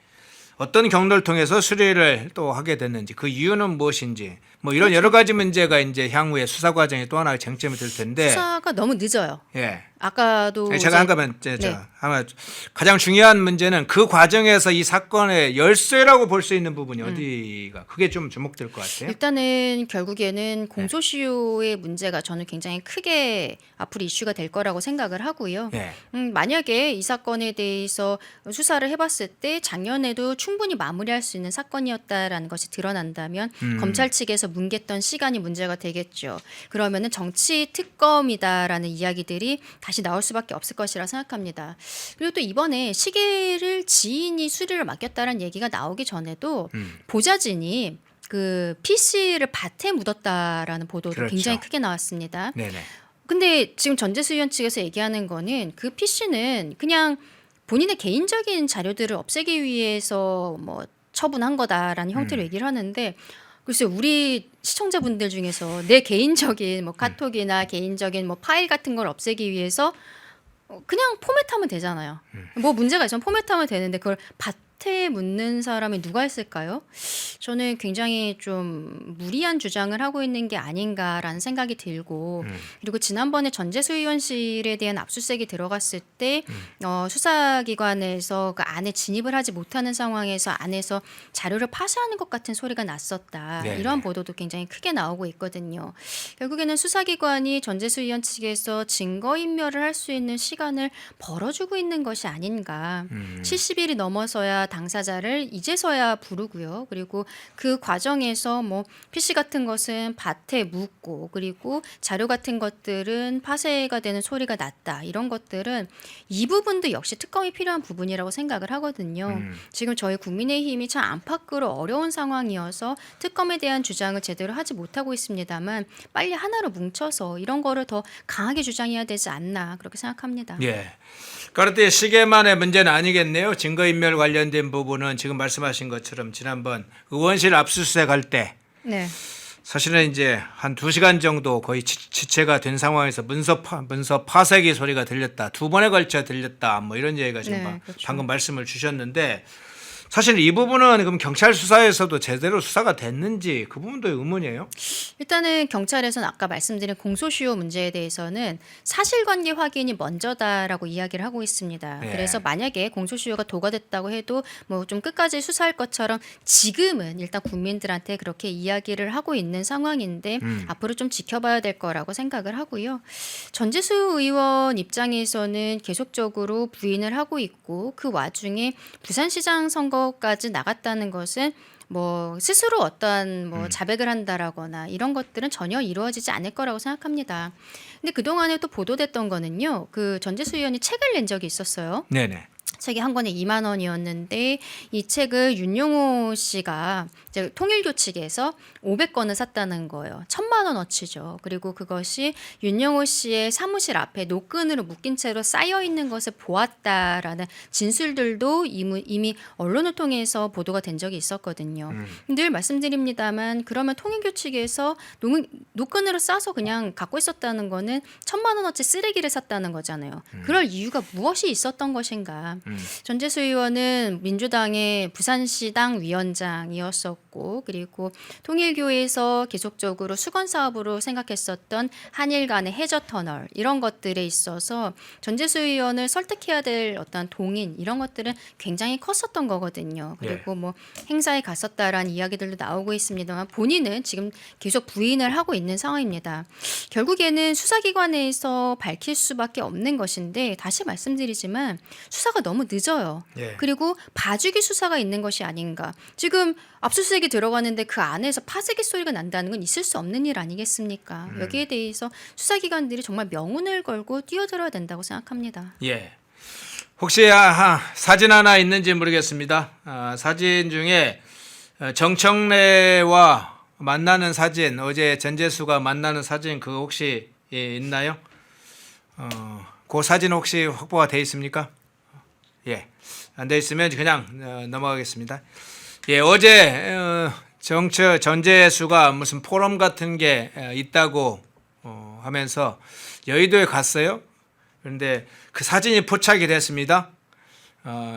어떤 경로를 통해서 수리를 또 하게 됐는지 그 이유는 무엇인지 뭐 이런 여러 가지 문제가 이제 향후에 수사 과정에 또 하나의 쟁점이 될 텐데 수사가 너무 늦어요. 예. 아까도 제가 이제 한가면 네. 아마 가장 중요한 문제는 그 과정에서 이 사건의 열쇠라고 볼 수 있는 부분이 어디가 그게 좀 주목될 것 같아요. 일단은 결국에는 공소시효의 문제가 저는 굉장히 크게 앞으로 이슈가 될 거라고 생각을 하고요. 예. 만약에 이 사건에 대해서 수사를 해봤을 때 작년에도 충분히 마무리할 수 있는 사건이었다라는 것이 드러난다면 검찰 측에서 뭉갰던 시간이 문제가 되겠죠. 그러면은 정치 특검이다라는 이야기들이 다시 나올 수밖에 없을 것이라 생각합니다. 그리고 또 이번에 시계를 지인이 수리를 맡겼다는 얘기가 나오기 전에도 보좌진이 그 PC를 밭에 묻었다라는 보도도 그렇죠. 굉장히 크게 나왔습니다. 네네. 근데 지금 전재수 의원 측에서 얘기하는 거는 그 PC는 그냥 본인의 개인적인 자료들을 없애기 위해서 뭐 처분한 거다라는 형태로 얘기를 하는데 글쎄 우리 시청자분들 중에서 내 개인적인 뭐 카톡이나 개인적인 뭐 파일 같은 걸 없애기 위해서 그냥 포맷하면 되잖아요. 뭐 문제가 있으면 포맷하면 되는데 그걸 밭에 묻는 사람이 누가 있을까요? 저는 굉장히 좀 무리한 주장을 하고 있는 게 아닌가라는 생각이 들고 그리고 지난번에 전재수 의원실에 대한 압수수색이 들어갔을 때 수사기관에서 그 안에 진입을 하지 못하는 상황에서 안에서 자료를 파쇄하는 것 같은 소리가 났었다. 네네. 이런 보도도 굉장히 크게 나오고 있거든요. 결국에는 수사기관이 전재수 의원 측에서 증거인멸을 할 수 있는 시간을 벌어주고 있는 것이 아닌가. 70일이 넘어서야 당사자를 이제서야 부르고요. 그리고 그 과정에서 뭐 PC 같은 것은 밭에 묻고 그리고 자료 같은 것들은 파쇄가 되는 소리가 났다. 이런 것들은 이 부분도 역시 특검이 필요한 부분이라고 생각을 하거든요. 지금 저희 국민의힘이 참 안팎으로 어려운 상황이어서 특검에 대한 주장을 제대로 하지 못하고 있습니다만 빨리 하나로 뭉쳐서 이런 거를 더 강하게 주장해야 되지 않나 그렇게 생각합니다. 예. 까르띠에 시계만의 문제는 아니겠네요. 증거인멸 관련된 부분은 지금 말씀하신 것처럼 지난번 의원실 압수수색 할 때 네. 사실은 이제 한 2시간 정도 거의 지체가 된 상황에서 문서 파쇄기 소리가 들렸다. 2번에 걸쳐 들렸다. 뭐 이런 얘기가 지금 네, 그렇죠. 방금 말씀을 주셨는데 사실 이 부분은 그럼 경찰 수사에서도 제대로 수사가 됐는지 그 부분도 의문이에요. 일단은 경찰에서는 아까 말씀드린 공소시효 문제에 대해서는 사실관계 확인이 먼저다라고 이야기를 하고 있습니다. 예. 그래서 만약에 공소시효가 도과됐다고 해도 뭐 좀 끝까지 수사할 것처럼 지금은 일단 국민들한테 그렇게 이야기를 하고 있는 상황인데 앞으로 좀 지켜봐야 될 거라고 생각을 하고요. 전재수 의원 입장에서는 계속적으로 부인을 하고 있고 그 와중에 부산시장 선거까지 나갔다는 것은 뭐 스스로 어떠한 뭐 자백을 한다라거나 이런 것들은 전혀 이루어지지 않을 거라고 생각합니다. 근데 그동안에 또 보도됐던 거는요. 그 전재수 의원이 책을 낸 적이 있었어요. 네네. 책이 한 권에 2만 원이었는데 이 책을 윤용호 씨가 이제 통일교 측에서 500권을 샀다는 거예요. 1,000만 원어치죠. 그리고 그것이 윤용호 씨의 사무실 앞에 노끈으로 묶인 채로 쌓여 있는 것을 보았다라는 진술들도 이미 언론을 통해서 보도가 된 적이 있었거든요. 늘 말씀드립니다만 그러면 통일교 측에서 노끈으로 싸서 그냥 갖고 있었다는 거는 1,000만 원어치 쓰레기를 샀다는 거잖아요. 그럴 이유가 무엇이 있었던 것인가? 전재수 의원은 민주당의 부산시당 위원장이었었고 그리고 통일교에서 계속적으로 수건 사업으로 생각했었던 한일 간의 해저 터널 이런 것들에 있어서 전재수 의원을 설득해야 될 어떤 동인 이런 것들은 굉장히 컸었던 거거든요. 그리고 뭐 행사에 갔었다라는 이야기들도 나오고 있습니다만 본인은 지금 계속 부인을 하고 있는 상황입니다. 결국에는 수사기관에서 밝힐 수밖에 없는 것인데 다시 말씀드리지만 수사가 너무 늦어요. 예. 그리고 봐주기 수사가 있는 것이 아닌가. 지금 압수수색이 들어가는데 그 안에서 파쇄기 소리가 난다는 건 있을 수 없는 일 아니겠습니까? 여기에 대해서 수사기관들이 정말 명운을 걸고 뛰어들어야 된다고 생각합니다. 예. 혹시 사진 하나 있는지 모르겠습니다. 사진 중에 정청래와 만나는 사진, 어제 전재수가 만나는 사진 그거 혹시 있나요? 그 사진 혹시 확보가 돼 있습니까? 예, 안 돼 있으면 그냥 넘어가겠습니다. 예, 어제 전재수가 무슨 포럼 같은 게 있다고 하면서 여의도에 갔어요. 그런데 그 사진이 포착이 됐습니다.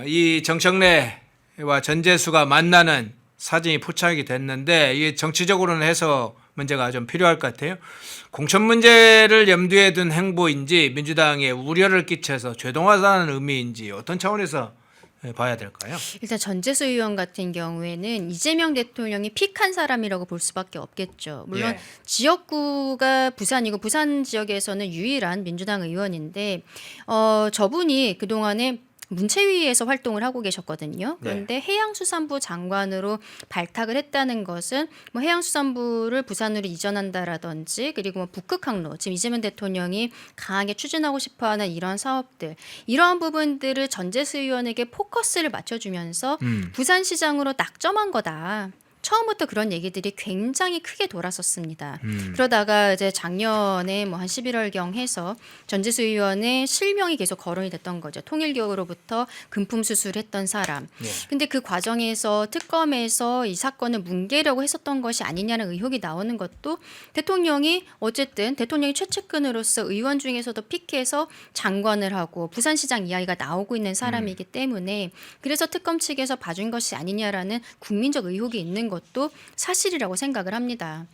이 정청래와 전재수가 만나는 사진이 포착이 됐는데 이게 정치적으로는 해서 문제가 좀 필요할 것 같아요. 공천 문제를 염두에 둔 행보인지 민주당에 우려를 끼쳐서 죄송하다는 의미인지 어떤 차원에서 봐야 될까요? 일단 전재수 의원 같은 경우에는 이재명 대통령이 픽한 사람이라고 볼 수밖에 없겠죠. 물론 예. 지역구가 부산이고 부산 지역에서는 유일한 민주당 의원인데 저분이 그동안에 문체위에서 활동을 하고 계셨거든요. 그런데 해양수산부 장관으로 발탁을 했다는 것은 뭐 해양수산부를 부산으로 이전한다라든지 그리고 뭐 북극항로 지금 이재명 대통령이 강하게 추진하고 싶어하는 이런 사업들 이러한 부분들을 전재수 의원에게 포커스를 맞춰주면서 부산시장으로 낙점한 거다. 처음부터 그런 얘기들이 굉장히 크게 돌았었습니다. 그러다가 이제 작년에 뭐 한 11월경 해서 전재수 의원의 실명이 계속 거론이 됐던 거죠. 통일교로부터 금품 수수했던 사람. 근데 그 과정에서 특검에서 이 사건을 뭉개려고 했었던 것이 아니냐는 의혹이 나오는 것도 대통령이 어쨌든 대통령이 최측근으로서 의원 중에서도 픽해서 장관을 하고 부산시장 이야기가 나오고 있는 사람이기 때문에 그래서 특검 측에서 봐준 것이 아니냐라는 국민적 의혹이 있는 것도 사실이라고 생각을 합니다.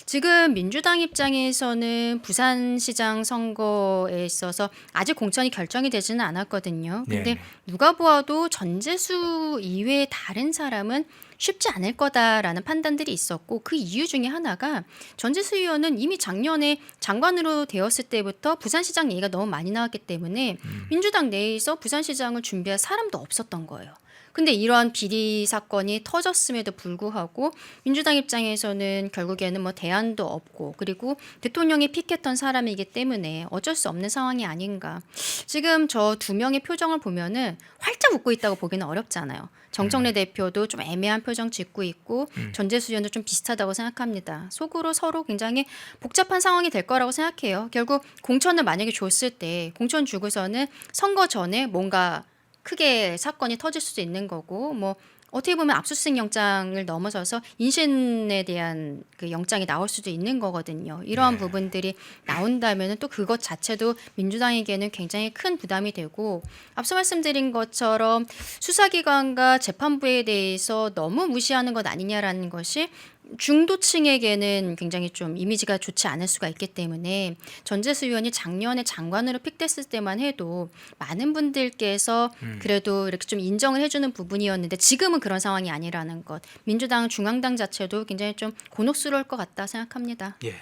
지금 민주당 입장에서는 부산시장 선거에 있어서 아직 공천이 결정이 되지는 않았거든요. 근데 네. 누가 보아도 전재수 이외의 다른 사람은 쉽지 않을 거다라는 판단들이 있었고 그 이유 중에 하나가 전재수 의원은 이미 작년에 장관으로 되었을 때부터 부산시장 얘기가 너무 많이 나왔기 때문에 민주당 내에서 부산시장을 준비할 사람도 없었던 거예요. 근데 이러한 비리 사건이 터졌음에도 불구하고 민주당 입장에서는 결국에는 뭐 대안도 없고 그리고 대통령이 픽했던 사람이기 때문에 어쩔 수 없는 상황이 아닌가. 지금 저 두 명의 표정을 보면은 활짝 웃고 있다고 보기는 어렵잖아요. 정청래 대표도 좀 애매한 표정 짓고 있고 전재수 의원도 좀 비슷하다고 생각합니다. 속으로 서로 굉장히 복잡한 상황이 될 거라고 생각해요. 결국 공천을 만약에 줬을 때 공천 주고서는 선거 전에 뭔가 크게 사건이 터질 수도 있는 거고 뭐 어떻게 보면 압수수색 영장을 넘어서서 인신에 대한 그 영장이 나올 수도 있는 거거든요. 이러한 부분들이 나온다면 또 그것 자체도 민주당에게는 굉장히 큰 부담이 되고 앞서 말씀드린 것처럼 수사기관과 재판부에 대해서 너무 무시하는 것 아니냐라는 것이 중도층에게는 굉장히 좀 이미지가 좋지 않을 수가 있기 때문에 전재수 의원이 작년에 장관으로 픽됐을 때만 해도 많은 분들께서 그래도 이렇게 좀 인정을 해주는 부분이었는데 지금은 그런 상황이 아니라는 것. 민주당 중앙당 자체도 굉장히 좀 곤혹스러울 것 같다 생각합니다. 예.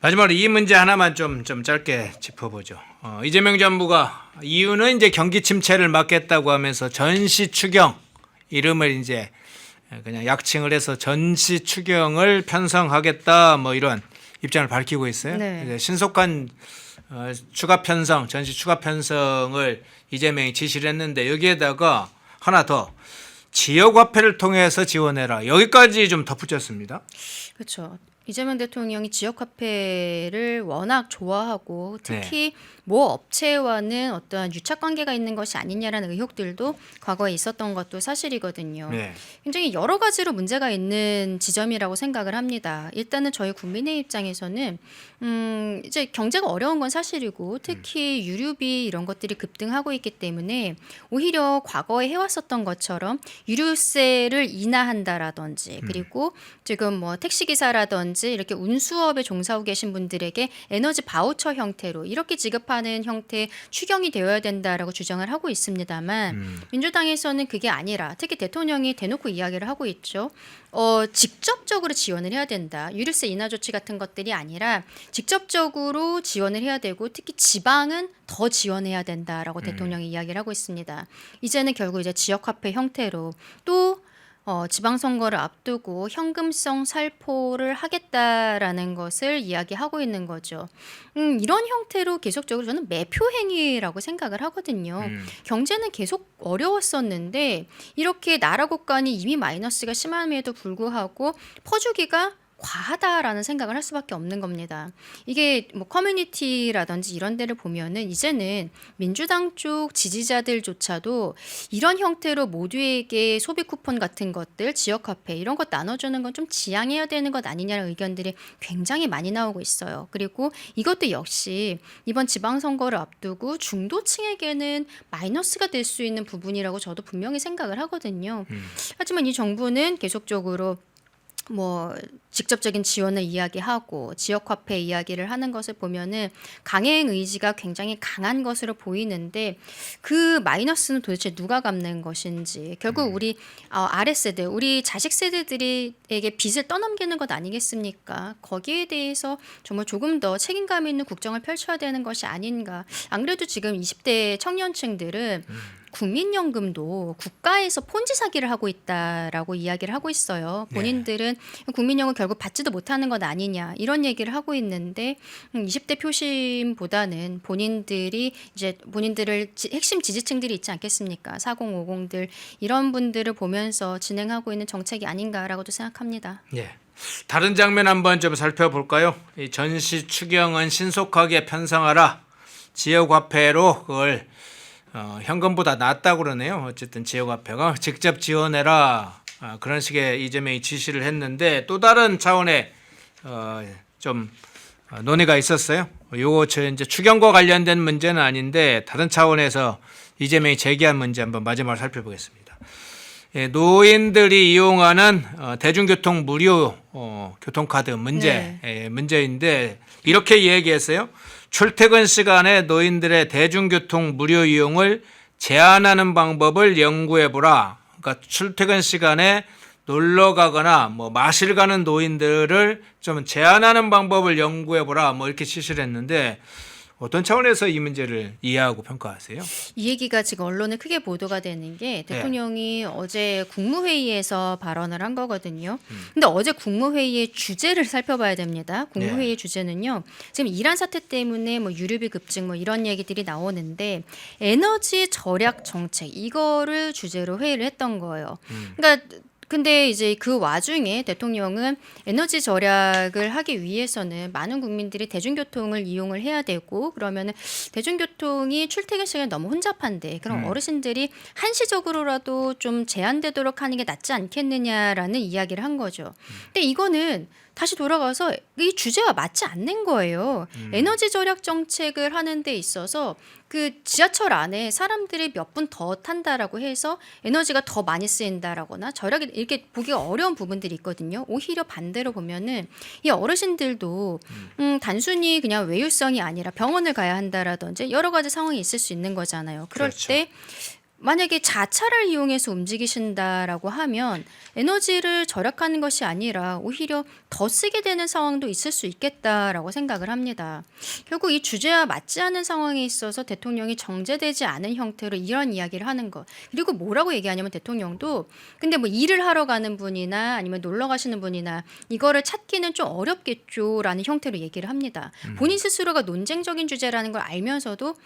마지막으로 이 문제 하나만 좀 짧게 짚어보죠. 이재명 정부가 이유는 이제 경기 침체를 막겠다고 하면서 전시 추경 이름을 이제 그냥 약칭을 해서 전시 추경을 편성하겠다 뭐 이런 입장을 밝히고 있어요. 네. 이제 신속한 추가 편성, 전시 추가 편성을 이재명이 지시를 했는데 여기에다가 하나 더 지역화폐를 통해서 지원해라. 여기까지 좀 덧붙였습니다. 그렇죠. 이재명 대통령이 지역화폐를 워낙 좋아하고 특히 모 업체와는 어떤 유착 관계가 있는 것이 아니냐라는 의혹들도 과거에 있었던 것도 사실이거든요. 네. 굉장히 여러 가지로 문제가 있는 지점이라고 생각을 합니다. 일단은 저희 국민의 입장에서는 이제 경제가 어려운 건 사실이고 특히 유류비 이런 것들이 급등하고 있기 때문에 오히려 과거에 해왔었던 것처럼 유류세를 인하한다라든지 그리고 지금 뭐 택시기사라든지 이렇게 운수업에 종사하고 계신 분들에게 에너지 바우처 형태로 이렇게 지급하는 형태의 추경이 되어야 된다라고 주장을 하고 있습니다만 민주당에서는 그게 아니라 특히 대통령이 대놓고 이야기를 하고 있죠. 직접적으로 지원을 해야 된다. 유류세 인하 조치 같은 것들이 아니라 직접적으로 지원을 해야 되고 특히 지방은 더 지원해야 된다라고 대통령이 이야기를 하고 있습니다. 이제는 결국 이제 지역화폐 형태로 또 지방선거를 앞두고 현금성 살포를 하겠다라는 것을 이야기하고 있는 거죠. 이런 형태로 계속적으로 저는 매표 행위라고 생각을 하거든요. 경제는 계속 어려웠었는데 이렇게 나라 국간이 이미 마이너스가 심함에도 불구하고 퍼주기가 과하다라는 생각을 할 수밖에 없는 겁니다. 이게 뭐 커뮤니티라든지 이런 데를 보면은 이제는 민주당 쪽 지지자들조차도 이런 형태로 모두에게 소비 쿠폰 같은 것들, 지역 화폐 이런 것 나눠주는 건 좀 지양해야 되는 것 아니냐는 의견들이 굉장히 많이 나오고 있어요. 그리고 이것도 역시 이번 지방선거를 앞두고 중도층에게는 마이너스가 될 수 있는 부분이라고 저도 분명히 생각을 하거든요. 하지만 이 정부는 계속적으로 뭐 직접적인 지원을 이야기하고 지역 화폐 이야기를 하는 것을 보면은 강행 의지가 굉장히 강한 것으로 보이는데 그 마이너스는 도대체 누가 갚는 것인지 결국 우리 아랫세대 우리 자식 세대들에게 빚을 떠넘기는 것 아니겠습니까? 거기에 대해서 정말 조금 더 책임감 있는 국정을 펼쳐야 되는 것이 아닌가. 안 그래도 지금 20대 청년층들은 국민연금도 국가에서 폰지 사기를 하고 있다라고 이야기를 하고 있어요. 본인들은 국민연금 결국 받지도 못하는 것 아니냐 이런 얘기를 하고 있는데 20대 표심보다는 본인들이 이제 본인들을 핵심 지지층들이 있지 않겠습니까? 4050들 이런 분들을 보면서 진행하고 있는 정책이 아닌가라고도 생각합니다. 예. 다른 장면 한번 좀 살펴볼까요? 이 전시 추경은 신속하게 편성하라. 지역화폐로 그걸 현금보다 낫다고 그러네요. 어쨌든 지역화폐가 직접 지원해라. 그런 식의 이재명이 지시를 했는데 또 다른 차원의 좀 논의가 있었어요. 요거 저 이제 추경과 관련된 문제는 아닌데 다른 차원에서 이재명이 제기한 문제 한번 마지막으로 살펴보겠습니다. 예, 노인들이 이용하는 대중교통 무료 교통카드 문제 문제인데 이렇게 얘기했어요. 출퇴근 시간에 노인들의 대중교통 무료 이용을 제한하는 방법을 연구해보라. 그러니까 출퇴근 시간에 놀러 가거나 뭐 마실 가는 노인들을 좀 제한하는 방법을 연구해보라. 뭐 이렇게 지시를 했는데 어떤 차원에서 이 문제를 이해하고 평가하세요? 이 얘기가 지금 언론에 크게 보도가 되는 게 대통령이 어제 국무회의에서 발언을 한 거거든요. 근데 어제 국무회의의 주제를 살펴봐야 됩니다. 국무회의의 주제는요. 지금 이란 사태 때문에 뭐 유류비 급증 뭐 이런 얘기들이 나오는데 에너지 절약 정책 이거를 주제로 회의를 했던 거예요. 그러니까 근데 이제 그 와중에 대통령은 에너지 절약을 하기 위해서는 많은 국민들이 대중교통을 이용을 해야 되고 그러면은 대중교통이 출퇴근 시간에 너무 혼잡한데 그럼 어르신들이 한시적으로라도 좀 제한되도록 하는 게 낫지 않겠느냐라는 이야기를 한 거죠. 근데 이거는 다시 돌아가서 이 주제와 맞지 않는 거예요. 에너지 절약 정책을 하는 데 있어서 그 지하철 안에 사람들이 몇 분 더 탄다라고 해서 에너지가 더 많이 쓰인다라거나 절약이 이렇게 보기가 어려운 부분들이 있거든요. 오히려 반대로 보면은 이 어르신들도 단순히 그냥 외유성이 아니라 병원을 가야 한다라든지 여러 가지 상황이 있을 수 있는 거잖아요. 그럴 그렇죠. 때 만약에 자차를 이용해서 움직이신다라고 하면 에너지를 절약하는 것이 아니라 오히려 더 쓰게 되는 상황도 있을 수 있겠다라고 생각을 합니다. 결국 이 주제와 맞지 않은 상황에 있어서 대통령이 정제되지 않은 형태로 이런 이야기를 하는 것. 그리고 뭐라고 얘기하냐면 대통령도 근데 뭐 일을 하러 가는 분이나 아니면 놀러 가시는 분이나 이거를 찾기는 좀 어렵겠죠라는 형태로 얘기를 합니다. 본인 스스로가 논쟁적인 주제라는 걸 알면서도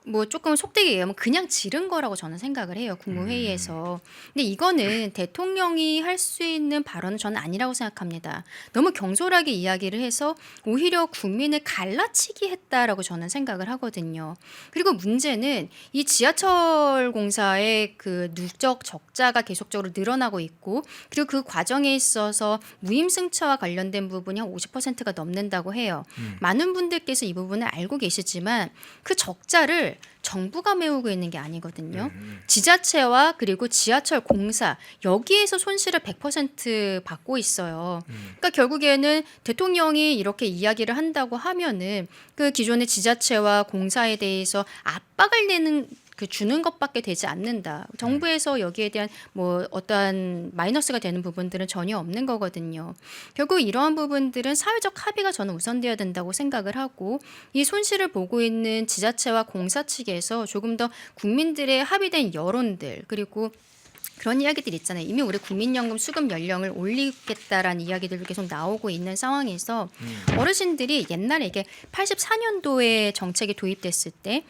뭐 조금 속되게 얘기하면 그냥 지른 거라고 저는 생각을 해요. 국무회의에서. 근데 이거는 대통령이 할 수 있는 발언은 저는 아니라고 생각합니다. 너무 경솔하게 이야기를 해서 오히려 국민을 갈라치기 했다라고 저는 생각을 하거든요. 그리고 문제는 이 지하철 공사의 그 누적 적자가 계속적으로 늘어나고 있고 그리고 그 과정에 있어서 무임승차와 관련된 부분이 한 50%가 넘는다고 해요. 많은 분들께서 이 부분을 알고 계시지만 그 적자를 정부가 메우고 있는 게 아니거든요. 지자체와 그리고 지하철 공사 여기에서 손실을 100% 받고 있어요. 그러니까 결국에는 대통령이 이렇게 이야기를 한다고 하면은 그 기존의 지자체와 공사에 대해서 압박을 내는 그 주는 것밖에 되지 않는다. 정부에서 여기에 대한 뭐 어떠한 마이너스가 되는 부분들은 전혀 없는 거거든요. 결국 이러한 부분들은 사회적 합의가 저는 우선돼야 된다고 생각을 하고 이 손실을 보고 있는 지자체와 공사 측에서 조금 더 국민들의 합의된 여론들 그리고 그런 이야기들 있잖아요. 이미 우리 국민연금 수급 연령을 올리겠다라는 이야기들도 계속 나오고 있는 상황에서 어르신들이 옛날에 이게 84년도에 정책이 도입됐을 때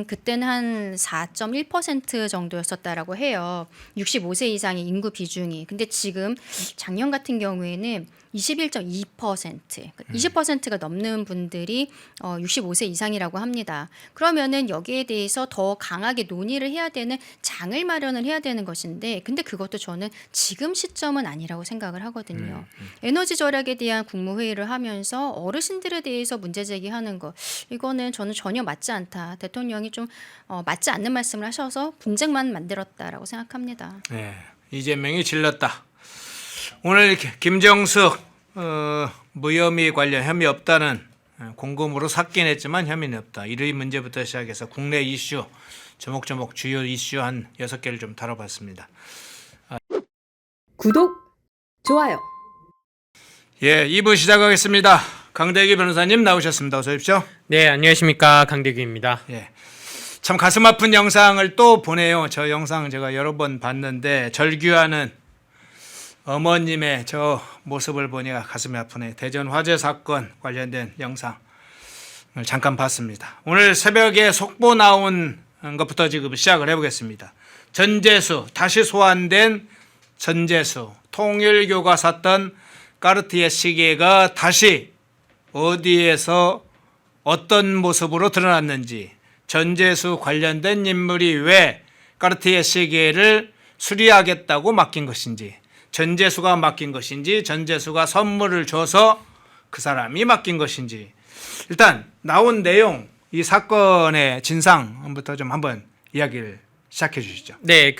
그때는 한 4.1% 정도였었다라고 해요. 65세 이상의 인구 비중이. 근데 지금 작년 같은 경우에는 21.2%, 20%가 넘는 분들이 65세 이상이라고 합니다. 그러면은 여기에 대해서 더 강하게 논의를 해야 되는 장을 마련을 해야 되는 것인데, 근데 그것도 저는 지금 시점은 아니라고 생각을 하거든요. 에너지 절약에 대한 국무회의를 하면서 어르신들에 대해서 문제 제기하는 것, 이거는 저는 전혀 맞지 않다. 대통령이 좀 맞지 않는 말씀을 하셔서 분쟁만 만들었다라고 생각합니다. 네, 이재명이 질렀다. 오늘 김정숙 무혐의 관련 혐의 없다는 공금으로 샀긴 했지만 혐의는 없다. 이의 문제부터 시작해서 국내 이슈 조목조목 주요 이슈 한 6개를 좀 다뤄봤습니다. 구독, 좋아요. 예, 2부 시작하겠습니다. 강대기 변호사님 나오셨습니다. 어서 오십시오. 네, 안녕하십니까. 강대규입니다. 예, 참 가슴 아픈 영상을 또 보내요. 저 영상 제가 여러 번 봤는데 절규하는 어머님의 저 모습을 보니까 가슴이 아프네. 대전 화재 사건 관련된 영상을 잠깐 봤습니다. 오늘 새벽에 속보 나온 것부터 지금 시작을 해보겠습니다. 전재수, 다시 소환된 전재수, 통일교가 샀던 까르티에 시계가 다시 어디에서 어떤 모습으로 드러났는지, 전재수 관련된 인물이 왜 까르티에 시계를 수리하겠다고 맡긴 것인지, 전재수가 맡긴 것인지, 전재수가 선물을 줘서 그 사람이 맡긴 것인지, 일단 나온 내용, 이 사건의 진상부터 좀 한번 이야기를 시작해 주시죠. 네,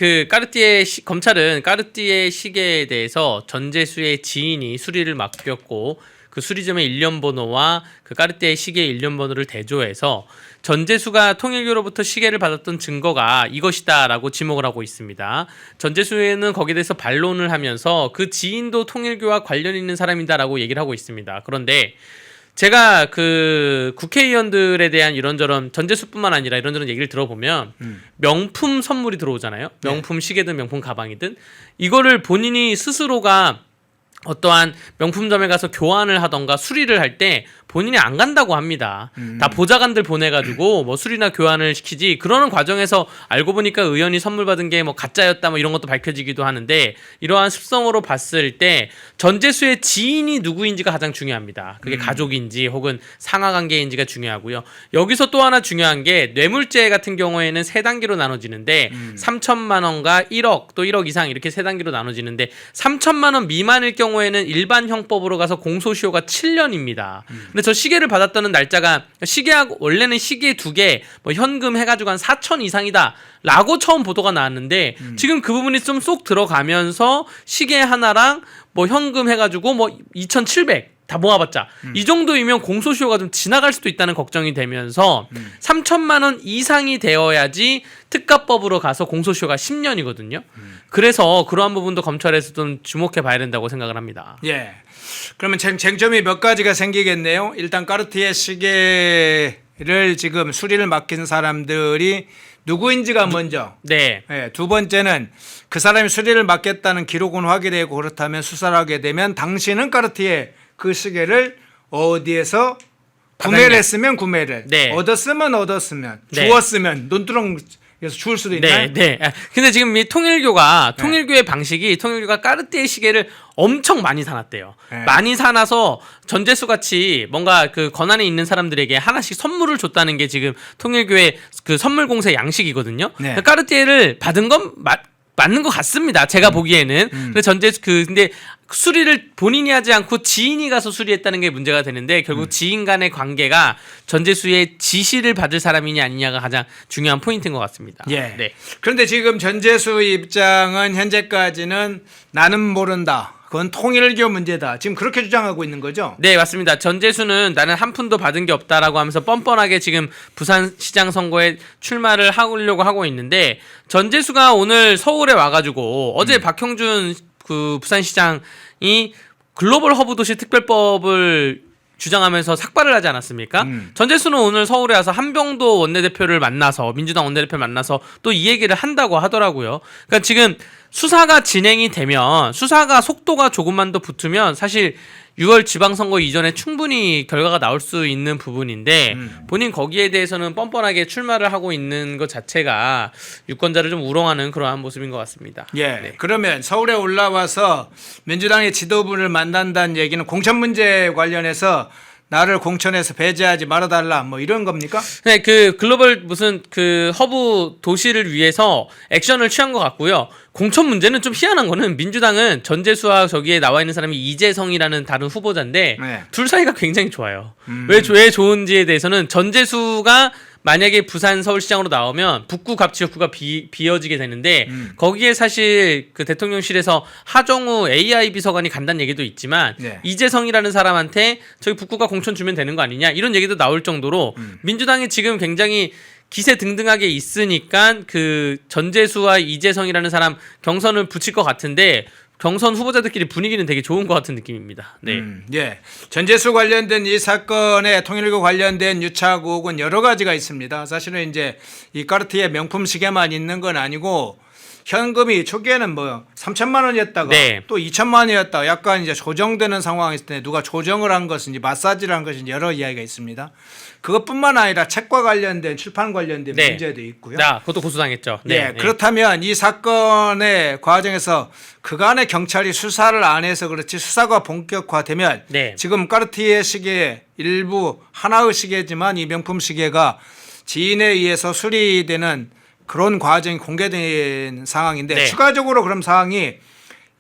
검찰은 까르띠에 시계에 대해서 전재수의 지인이 수리를 맡겼고 그 수리점의 일련 번호와 그 까르띠에 시계의 일련 번호를 대조해서 전재수가 통일교로부터 시계를 받았던 증거가 이것이다라고 지목을 하고 있습니다. 전재수는 거기에 대해서 반론을 하면서 그 지인도 통일교와 관련 있는 사람이다라고 얘기를 하고 있습니다. 그런데 제가 그 국회의원들에 대한 이런저런 전재수뿐만 아니라 이런저런 얘기를 들어보면 명품 선물이 들어오잖아요. 명품 시계든 명품 가방이든 이거를 본인이 스스로가 어떠한 명품점에 가서 교환을 하던가 수리를 할 때 본인이 안 간다고 합니다. 다 보좌관들 보내가지고 뭐 수리나 교환을 시키지, 그러는 과정에서 알고 보니까 의원이 선물 받은 게 뭐 가짜였다 뭐 이런 것도 밝혀지기도 하는데, 이러한 습성으로 봤을 때 전재수의 지인이 누구인지가 가장 중요합니다. 그게 가족인지 혹은 상하관계인지가 중요하고요. 여기서 또 하나 중요한 게 뇌물죄 같은 경우에는 3단계로 나눠지는데 3천만 원과 1억 또 1억 이상 이렇게 3단계로 나눠지는데 3천만 원 미만일 경우에는 일반 형법으로 가서 공소시효가 7년입니다. 근데 저 시계를 받았다는 날짜가 시계하고 원래는 시계 2개 뭐 현금 해가지고 한 4천 이상이다 라고 처음 보도가 나왔는데 지금 그 부분이 좀 쏙 들어가면서 시계 하나랑 뭐 현금 해가지고 뭐 2,700 다 모아봤자 이 정도이면 공소시효가 좀 지나갈 수도 있다는 걱정이 되면서 3천만 원 이상이 되어야지 특가법으로 가서 공소시효가 10년이거든요. 그래서 그러한 부분도 검찰에서 좀 주목해 봐야 된다고 생각을 합니다. 예. 그러면 쟁점이 몇 가지가 생기겠네요. 일단 까르티에 시계를 지금 수리를 맡긴 사람들이 누구인지가 먼저. 네. 예, 두 번째는 그 사람이 수리를 맡겠다는 기록은 확인되고 그렇다면 수사를 하게 되면 당신은 까르티에 그 시계를 어디에서 구매를 했으면 구매를, 네. 얻었으면 얻었으면, 네. 주었으면 논두렁에서 주울 수도 있나요? 네. 근데 지금 이 통일교의 방식이 통일교가 까르띠에 시계를 엄청 많이 사놨대요. 네. 많이 사놔서 전재수 같이 뭔가 그 권한이 있는 사람들에게 하나씩 선물을 줬다는 게 지금 통일교의 그 선물 공세 양식이거든요. 네. 까르띠에를 받은 건 맞는 것 같습니다. 제가 보기에는. 근데 근데 수리를 본인이 하지 않고 지인이 가서 수리했다는 게 문제가 되는데, 결국 지인 간의 관계가 전재수의 지시를 받을 사람이냐 아니냐가 가장 중요한 포인트인 것 같습니다. 예. 네. 그런데 지금 전재수 입장은 현재까지는 나는 모른다. 그건 통일교 문제다. 지금 그렇게 주장하고 있는 거죠? 네, 맞습니다. 전재수는 나는 한 푼도 받은 게 없다라고 하면서 뻔뻔하게 지금 부산시장 선거에 출마를 하려고 하고 있는데, 전재수가 오늘 서울에 와가지고 어제 박형준 그 부산시장이 글로벌 허브 도시 특별법을 주장하면서 삭발을 하지 않았습니까? 전재수는 오늘 서울에 와서 한병도 원내대표를 만나서, 민주당 원내대표를 만나서 또 이 얘기를 한다고 하더라고요. 그러니까 지금 수사가 진행이 되면 수사가 속도가 조금만 더 붙으면 사실 6월 지방선거 이전에 충분히 결과가 나올 수 있는 부분인데 본인 거기에 대해서는 뻔뻔하게 출마를 하고 있는 것 자체가 유권자를 좀 우롱하는 그러한 모습인 것 같습니다. 예. 네. 그러면 서울에 올라와서 민주당의 지도부를 만난다는 얘기는 공천 문제 관련해서 나를 공천에서 배제하지 말아달라 뭐 이런 겁니까? 네, 그 글로벌 무슨 그 허브 도시를 위해서 액션을 취한 것 같고요. 공천 문제는 좀 희한한 거는 민주당은 전재수와 저기에 나와 있는 사람이 이재성이라는 다른 후보자인데 네. 둘 사이가 굉장히 좋아요. 왜 좋은지에 대해서는 전재수가 만약에 부산 서울시장으로 나오면 북구 갑지역구가 비어지게 되는데 거기에 사실 그 대통령실에서 하정우 AI 비서관이 간다는 얘기도 있지만 네. 이재성이라는 사람한테 저기 북구가 공천 주면 되는 거 아니냐 이런 얘기도 나올 정도로 민주당이 지금 굉장히 기세 등등하게 있으니까 그 전재수와 이재성이라는 사람 경선을 붙일 것 같은데 경선 후보자들끼리 분위기는 되게 좋은 것 같은 느낌입니다. 네. 예. 전재수 관련된 이 사건에 통일교 관련된 유착 의혹은 여러 가지가 있습니다. 사실은 이제 이 까르티에 명품 시계만 있는 건 아니고 현금이 초기에는 뭐 3천만 원이었다가 네. 또 2천만 원이었다가 약간 이제 조정되는 상황이 있을 때 누가 조정을 한 것인지 마사지를 한 것인지 여러 이야기가 있습니다. 그것뿐만 아니라 책과 관련된 출판 관련된 네. 문제도 있고요. 그것도 고소당했죠. 네. 예, 네. 그렇다면 이 사건의 과정에서 그간의 경찰이 수사를 안 해서 그렇지 수사가 본격화되면 네. 지금 까르티에 시계 일부 하나의 시계지만 이 명품 시계가 지인에 의해서 수리되는 그런 과정이 공개된 상황인데 네. 추가적으로 그런 사항이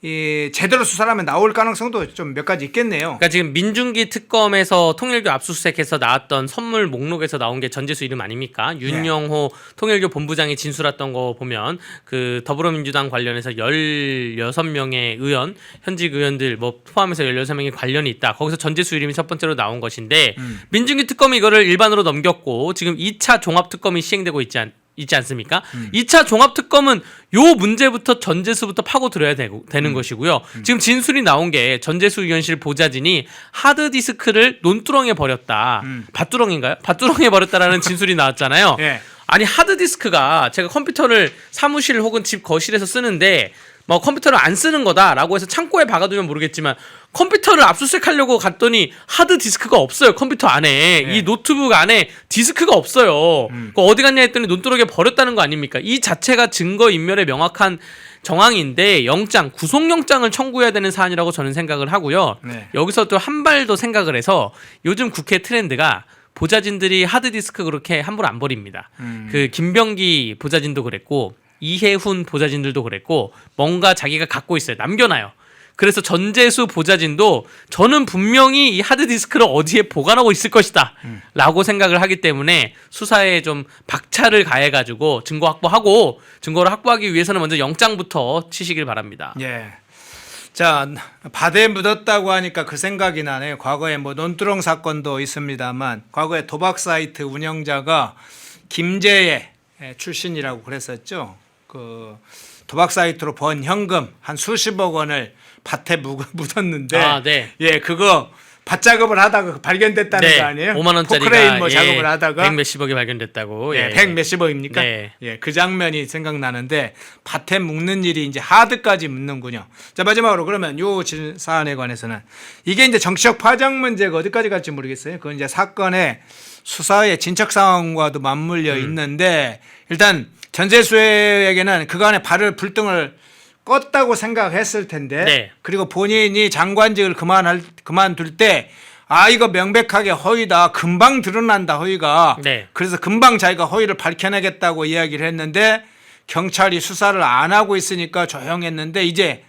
이 제대로 수사를 하면 나올 가능성도 좀 몇 가지 있겠네요. 그러니까 지금 민중기 특검에서 통일교 압수수색해서 나왔던 선물 목록에서 나온 게 전재수 이름 아닙니까? 윤영호 통일교 본부장이 진술했던 거 보면 그 더불어민주당 관련해서 16명의 의원, 현직 의원들 뭐 포함해서 16명이 관련이 있다. 거기서 전재수 이름이 첫 번째로 나온 것인데 민중기 특검이 이거를 일반으로 넘겼고 지금 2차 종합특검이 시행되고 있지 않습니까? 2차 종합특검은 요 문제부터 전재수부터 파고들어야 되는 것이고요. 지금 진술이 나온 게 전재수 의원실 보좌진이 하드디스크를 논두렁에 버렸다. 밭두렁인가요? 밭두렁에 버렸다라는 진술이 나왔잖아요. 예. 아니 하드디스크가 제가 컴퓨터를 사무실 혹은 집 거실에서 쓰는데 뭐 컴퓨터를 안 쓰는 거다라고 해서 창고에 박아두면 모르겠지만 컴퓨터를 압수수색하려고 갔더니 하드디스크가 없어요. 컴퓨터 안에. 이 노트북 안에 디스크가 없어요. 어디 갔냐 했더니 논두렁에 버렸다는 거 아닙니까? 이 자체가 증거인멸의 명확한 정황인데 구속영장을 청구해야 되는 사안이라고 저는 생각을 하고요. 네. 여기서 또 한 발 더 생각을 해서 요즘 국회 트렌드가 보좌진들이 하드디스크 그렇게 함부로 안 버립니다. 그 김병기 보좌진도 그랬고 이해훈 보좌진들도 그랬고 뭔가 자기가 갖고 있어요. 남겨놔요. 그래서 전재수 보좌진도 저는 분명히 이 하드디스크를 어디에 보관하고 있을 것이다 라고 생각을 하기 때문에 수사에 좀 박차를 가해가지고 증거를 확보하기 위해서는 먼저 영장부터 치시길 바랍니다. 예. 자, 바다에 묻었다고 하니까 그 생각이 나네요. 과거에 뭐 논두렁 사건도 있습니다만 과거에 도박 사이트 운영자가 김재예 출신이라고 그랬었죠. 그 도박 사이트로 번 현금 한 수십억 원을 밭에 묻었는데 네. 예, 그거 밭 작업을 하다가 발견됐다는 거 아니에요? 5만 원짜리가 포크레인 뭐 작업을 하다가 100 몇십억이 발견됐다고. 예, 100 몇십억입니까? 네. 예, 그 장면이 생각나는데 밭에 묻는 일이 이제 하드까지 묻는군요. 자, 마지막으로 그러면 요 사안에 관해서는 이게 이제 정치적 파장 문제가 어디까지 갈지 모르겠어요. 그건 이제 사건의 수사의 진척 상황과도 맞물려 있는데 일단 전재수에게는 그간의 발을 불등을 껐다고 생각했을 텐데 네. 그리고 본인이 장관직을 그만둘 때 이거 명백하게 허위다. 금방 드러난다 허위가. 네. 그래서 금방 자기가 허위를 밝혀내겠다고 이야기를 했는데 경찰이 수사를 안 하고 있으니까 조용했는데 이제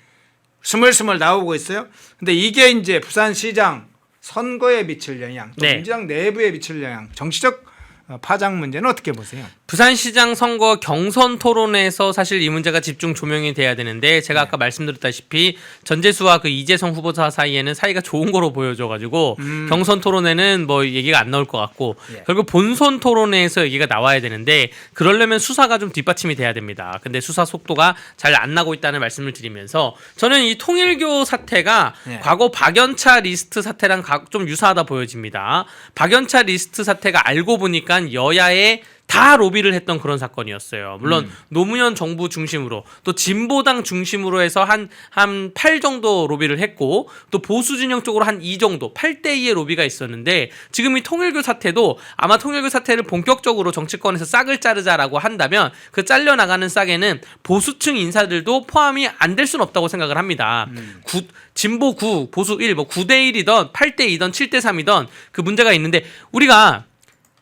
스물스물 나오고 있어요. 근데 이게 이제 부산시장 선거에 미칠 영향, 또 네. 민주당 내부에 미칠 영향, 정치적 파장 문제는 어떻게 보세요? 부산시장 선거 경선 토론에서 사실 이 문제가 집중 조명이 돼야 되는데 제가 아까 말씀드렸다시피 전재수와 그 이재성 후보자 사이에는 사이가 좋은 거로 보여져가지고 경선 토론에는 뭐 얘기가 안 나올 것 같고 결국 본선 토론에서 얘기가 나와야 되는데 그러려면 수사가 좀 뒷받침이 돼야 됩니다. 근데 수사 속도가 잘 안 나고 있다는 말씀을 드리면서 저는 이 통일교 사태가 과거 박연차 리스트 사태랑 좀 유사하다 보여집니다. 박연차 리스트 사태가 알고 보니까 여야의 다 로비를 했던 그런 사건이었어요. 물론 노무현 정부 중심으로 또 진보당 중심으로 해서 한 8 정도 로비를 했고 또 보수 진영 쪽으로 한 2 정도 8대2의 로비가 있었는데 지금 이 통일교 사태도 아마 통일교 사태를 본격적으로 정치권에서 싹을 자르자라고 한다면 그 잘려나가는 싹에는 보수층 인사들도 포함이 안 될 수는 없다고 생각을 합니다. 진보 9, 보수 1, 뭐 9대1이던 8대2던 7대3이던 그 문제가 있는데 우리가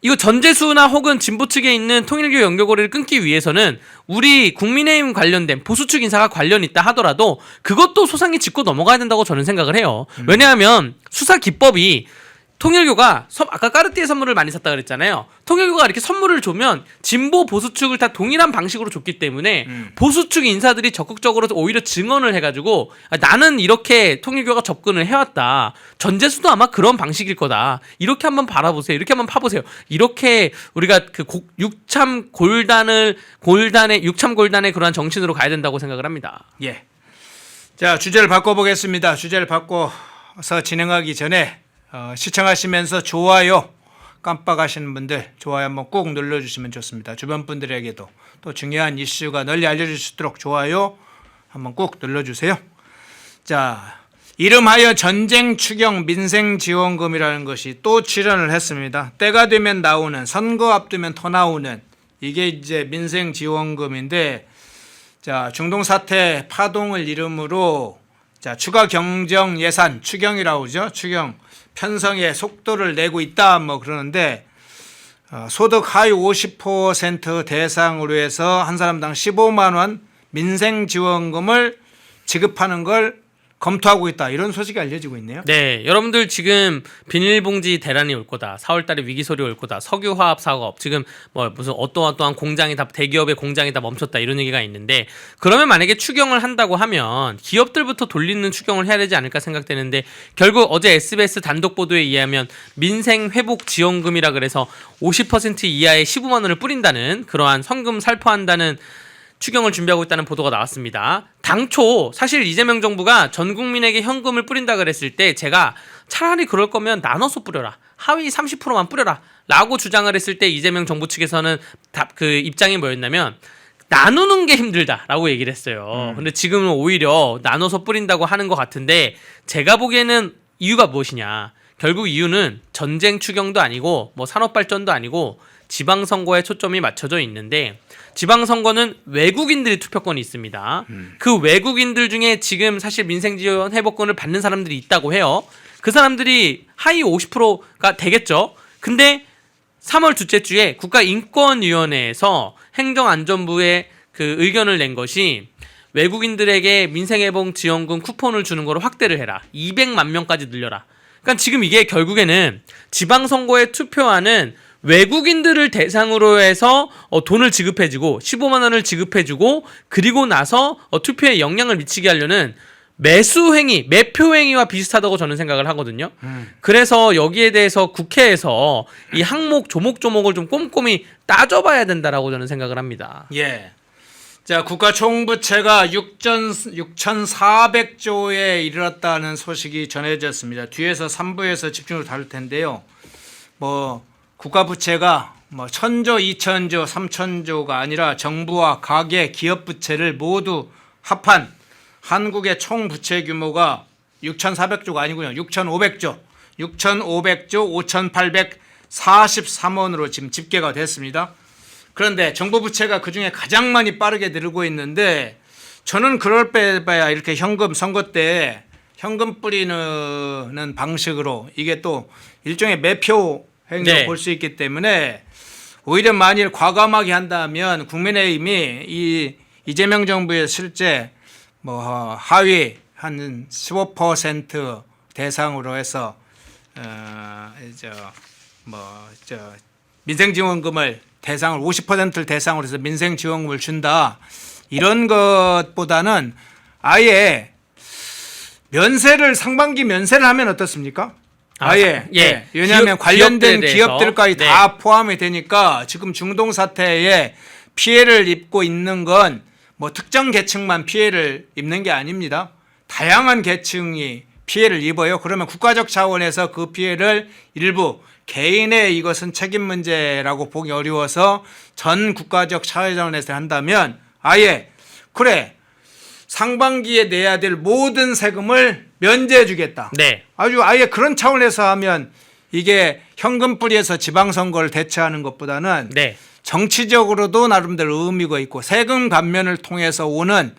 이거 전재수나 혹은 진보 측에 있는 통일교 연결고리를 끊기 위해서는 우리 국민의힘 관련된 보수 측 인사가 관련 있다 하더라도 그것도 소상히 짚고 넘어가야 된다고 저는 생각을 해요. 왜냐하면 수사 기법이 통일교가 아까 까르띠에 선물을 많이 샀다 그랬잖아요. 통일교가 이렇게 선물을 주면 진보 보수 측을 다 동일한 방식으로 줬기 때문에 보수 측 인사들이 적극적으로 오히려 증언을 해가지고 나는 이렇게 통일교가 접근을 해왔다. 전재수도 아마 그런 방식일 거다. 이렇게 한번 바라보세요. 이렇게 한번 파보세요. 이렇게 우리가 그 육참 골단의 그러한 정신으로 가야 된다고 생각을 합니다. 예. 자, 주제를 바꿔보겠습니다. 주제를 바꿔서 진행하기 전에 시청하시면서 좋아요 깜빡하시는 분들 좋아요 한번 꾹 눌러주시면 좋습니다. 주변 분들에게도 또 중요한 이슈가 널리 알려질 수 있도록 좋아요 한번 꾹 눌러주세요. 자, 이름하여 전쟁 추경 민생 지원금이라는 것이 또 출연을 했습니다. 때가 되면 나오는, 선거 앞두면 더 나오는 이게 이제 민생 지원금인데, 자, 중동 사태 파동을 이름으로 자, 추가 경정 예산 추경이라고 하죠. 추경 편성에 속도를 내고 있다 뭐 그러는데 소득 하위 50% 대상으로 해서 한 사람당 15만 원 민생 지원금을 지급하는 걸 검토하고 있다. 이런 소식이 알려지고 있네요. 네, 여러분들 지금 비닐봉지 대란이 올 거다. 4월달에 위기 소리 올 거다. 석유화학 사업 지금 뭐 무슨 어떠한 공장이 다 대기업의 공장이 다 멈췄다 이런 얘기가 있는데 그러면 만약에 추경을 한다고 하면 기업들부터 돌리는 추경을 해야 되지 않을까 생각되는데 결국 어제 SBS 단독 보도에 의하면 민생 회복 지원금이라 그래서 50% 이하의 15만 원을 뿌린다는 그러한 성금 살포한다는 추경을 준비하고 있다는 보도가 나왔습니다. 당초 사실 이재명 정부가 전 국민에게 현금을 뿌린다 그랬을 때 제가 차라리 그럴 거면 나눠서 뿌려라. 하위 30%만 뿌려라. 라고 주장을 했을 때 이재명 정부 측에서는 그 입장이 뭐였냐면 나누는 게 힘들다라고 얘기를 했어요. 근데 지금은 오히려 나눠서 뿌린다고 하는 것 같은데 제가 보기에는 이유가 무엇이냐. 결국 이유는 전쟁 추경도 아니고 뭐 산업발전도 아니고 지방선거에 초점이 맞춰져 있는데 지방선거는 외국인들이 투표권이 있습니다. 그 외국인들 중에 지금 사실 민생지원 회복권을 받는 사람들이 있다고 해요. 그 사람들이 하위 50%가 되겠죠. 근데 3월 둘째 주에 국가인권위원회에서 행정안전부에 그 의견을 낸 것이 외국인들에게 민생회복 지원금 쿠폰을 주는 걸 확대를 해라. 200만 명까지 늘려라. 그러니까 지금 이게 결국에는 지방선거에 투표하는 외국인들을 대상으로 해서 돈을 지급해주고 15만 원을 지급해주고 그리고 나서 투표에 영향을 미치게 하려는 매수행위, 매표행위와 비슷하다고 저는 생각을 하거든요. 그래서 여기에 대해서 국회에서 이 항목 조목조목을 좀 꼼꼼히 따져봐야 된다라고 저는 생각을 합니다. 예. 자, 국가 총부채가 6,400조에 이르렀다는 소식이 전해졌습니다. 뒤에서 3부에서 집중을 다룰 텐데요. 뭐 국가 부채가 뭐 1,000조, 2,000조, 3,000조가 아니라 정부와 가계, 기업 부채를 모두 합한 한국의 총 부채 규모가 6,400조가 아니고요. 6,500조. 6,500조 5,843원으로 지금 집계가 됐습니다. 그런데 정부 부채가 그중에 가장 많이 빠르게 늘고 있는데 저는 그럴 바에야 이렇게 현금 선거 때 현금 뿌리는 방식으로 이게 또 일종의 매표 행위로 네. 볼 수 있기 때문에 오히려 만일 과감하게 한다면 국민의힘이 이 이재명 정부의 실제 뭐 하위 한 15% 대상으로 해서 민생지원금을 대상을 50%를 대상으로 해서 민생지원금을 준다 이런 것보다는 아예 상반기 면세를 하면 어떻습니까? 아예 예. 왜냐하면 관련된 기업들까지 네. 다 포함이 되니까 지금 중동 사태에 피해를 입고 있는 건 뭐 특정 계층만 피해를 입는 게 아닙니다. 다양한 계층이 피해를 입어요. 그러면 국가적 차원에서 그 피해를 일부 개인의 이것은 책임 문제라고 보기 어려워서 전 국가적 차원에서 한다면 아예 그래 상반기에 내야 될 모든 세금을 면제해 주겠다. 네. 아주 아예 그런 차원에서 하면 이게 현금뿌리에서 지방선거를 대처하는 것보다는 네. 정치적으로도 나름대로 의미가 있고 세금 감면을 통해서 오는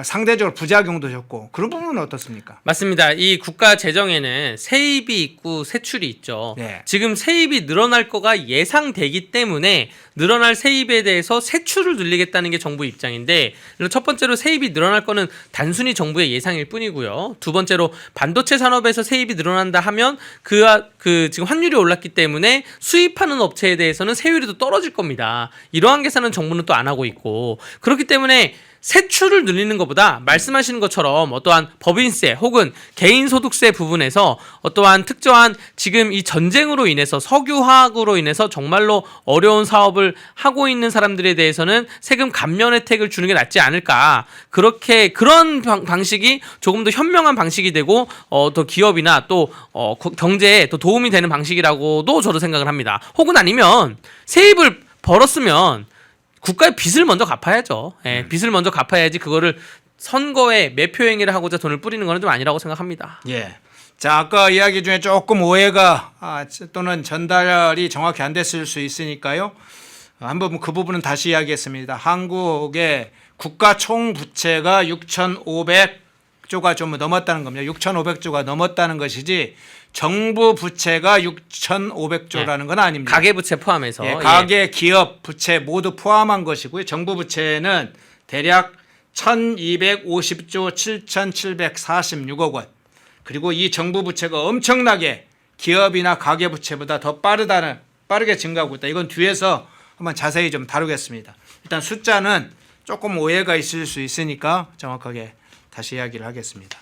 상대적으로 부작용도 적고 그런 부분은 어떻습니까? 맞습니다. 이 국가 재정에는 세입이 있고 세출이 있죠. 네. 지금 세입이 늘어날 거가 예상되기 때문에 늘어날 세입에 대해서 세출을 늘리겠다는 게 정부 입장인데 첫 번째로 세입이 늘어날 거는 단순히 정부의 예상일 뿐이고요. 두 번째로 반도체 산업에서 세입이 늘어난다 하면 그 지금 환율이 올랐기 때문에 수입하는 업체에 대해서는 세율이 더 떨어질 겁니다. 이러한 계산은 정부는 또 안 하고 있고 그렇기 때문에 세출을 늘리는 것보다 말씀하시는 것처럼 어떠한 법인세 혹은 개인소득세 부분에서 어떠한 특정한 지금 이 전쟁으로 인해서 석유화학으로 인해서 정말로 어려운 사업을 하고 있는 사람들에 대해서는 세금 감면 혜택을 주는 게 낫지 않을까. 그런 방식이 조금 더 현명한 방식이 되고 더 기업이나 또 경제에 더 도움이 되는 방식이라고도 저도 생각을 합니다. 혹은 아니면 세입을 벌었으면 국가의 빚을 먼저 갚아야죠. 예, 빚을 먼저 갚아야지 그거를 선거에 매표 행위를 하고자 돈을 뿌리는 건 좀 아니라고 생각합니다. 예. 자, 아까 이야기 중에 조금 오해가 또는 전달이 정확히 안 됐을 수 있으니까요. 한번 그 부분은 다시 이야기했습니다. 한국의 국가 총 부채가 6,500조가 좀 넘었다는 겁니다. 6,500조가 넘었다는 것이지 정부 부채가 6,500조라는 건 아닙니다. 가계부채 포함해서. 예, 가계, 기업 부채 모두 포함한 것이고요. 정부 부채는 대략 1,250조 7,746억 원. 그리고 이 정부 부채가 엄청나게 기업이나 가계 부채보다 더 빠르게 증가하고 있다. 이건 뒤에서 한번 자세히 좀 다루겠습니다. 일단 숫자는 조금 오해가 있을 수 있으니까 정확하게 다시 이야기를 하겠습니다.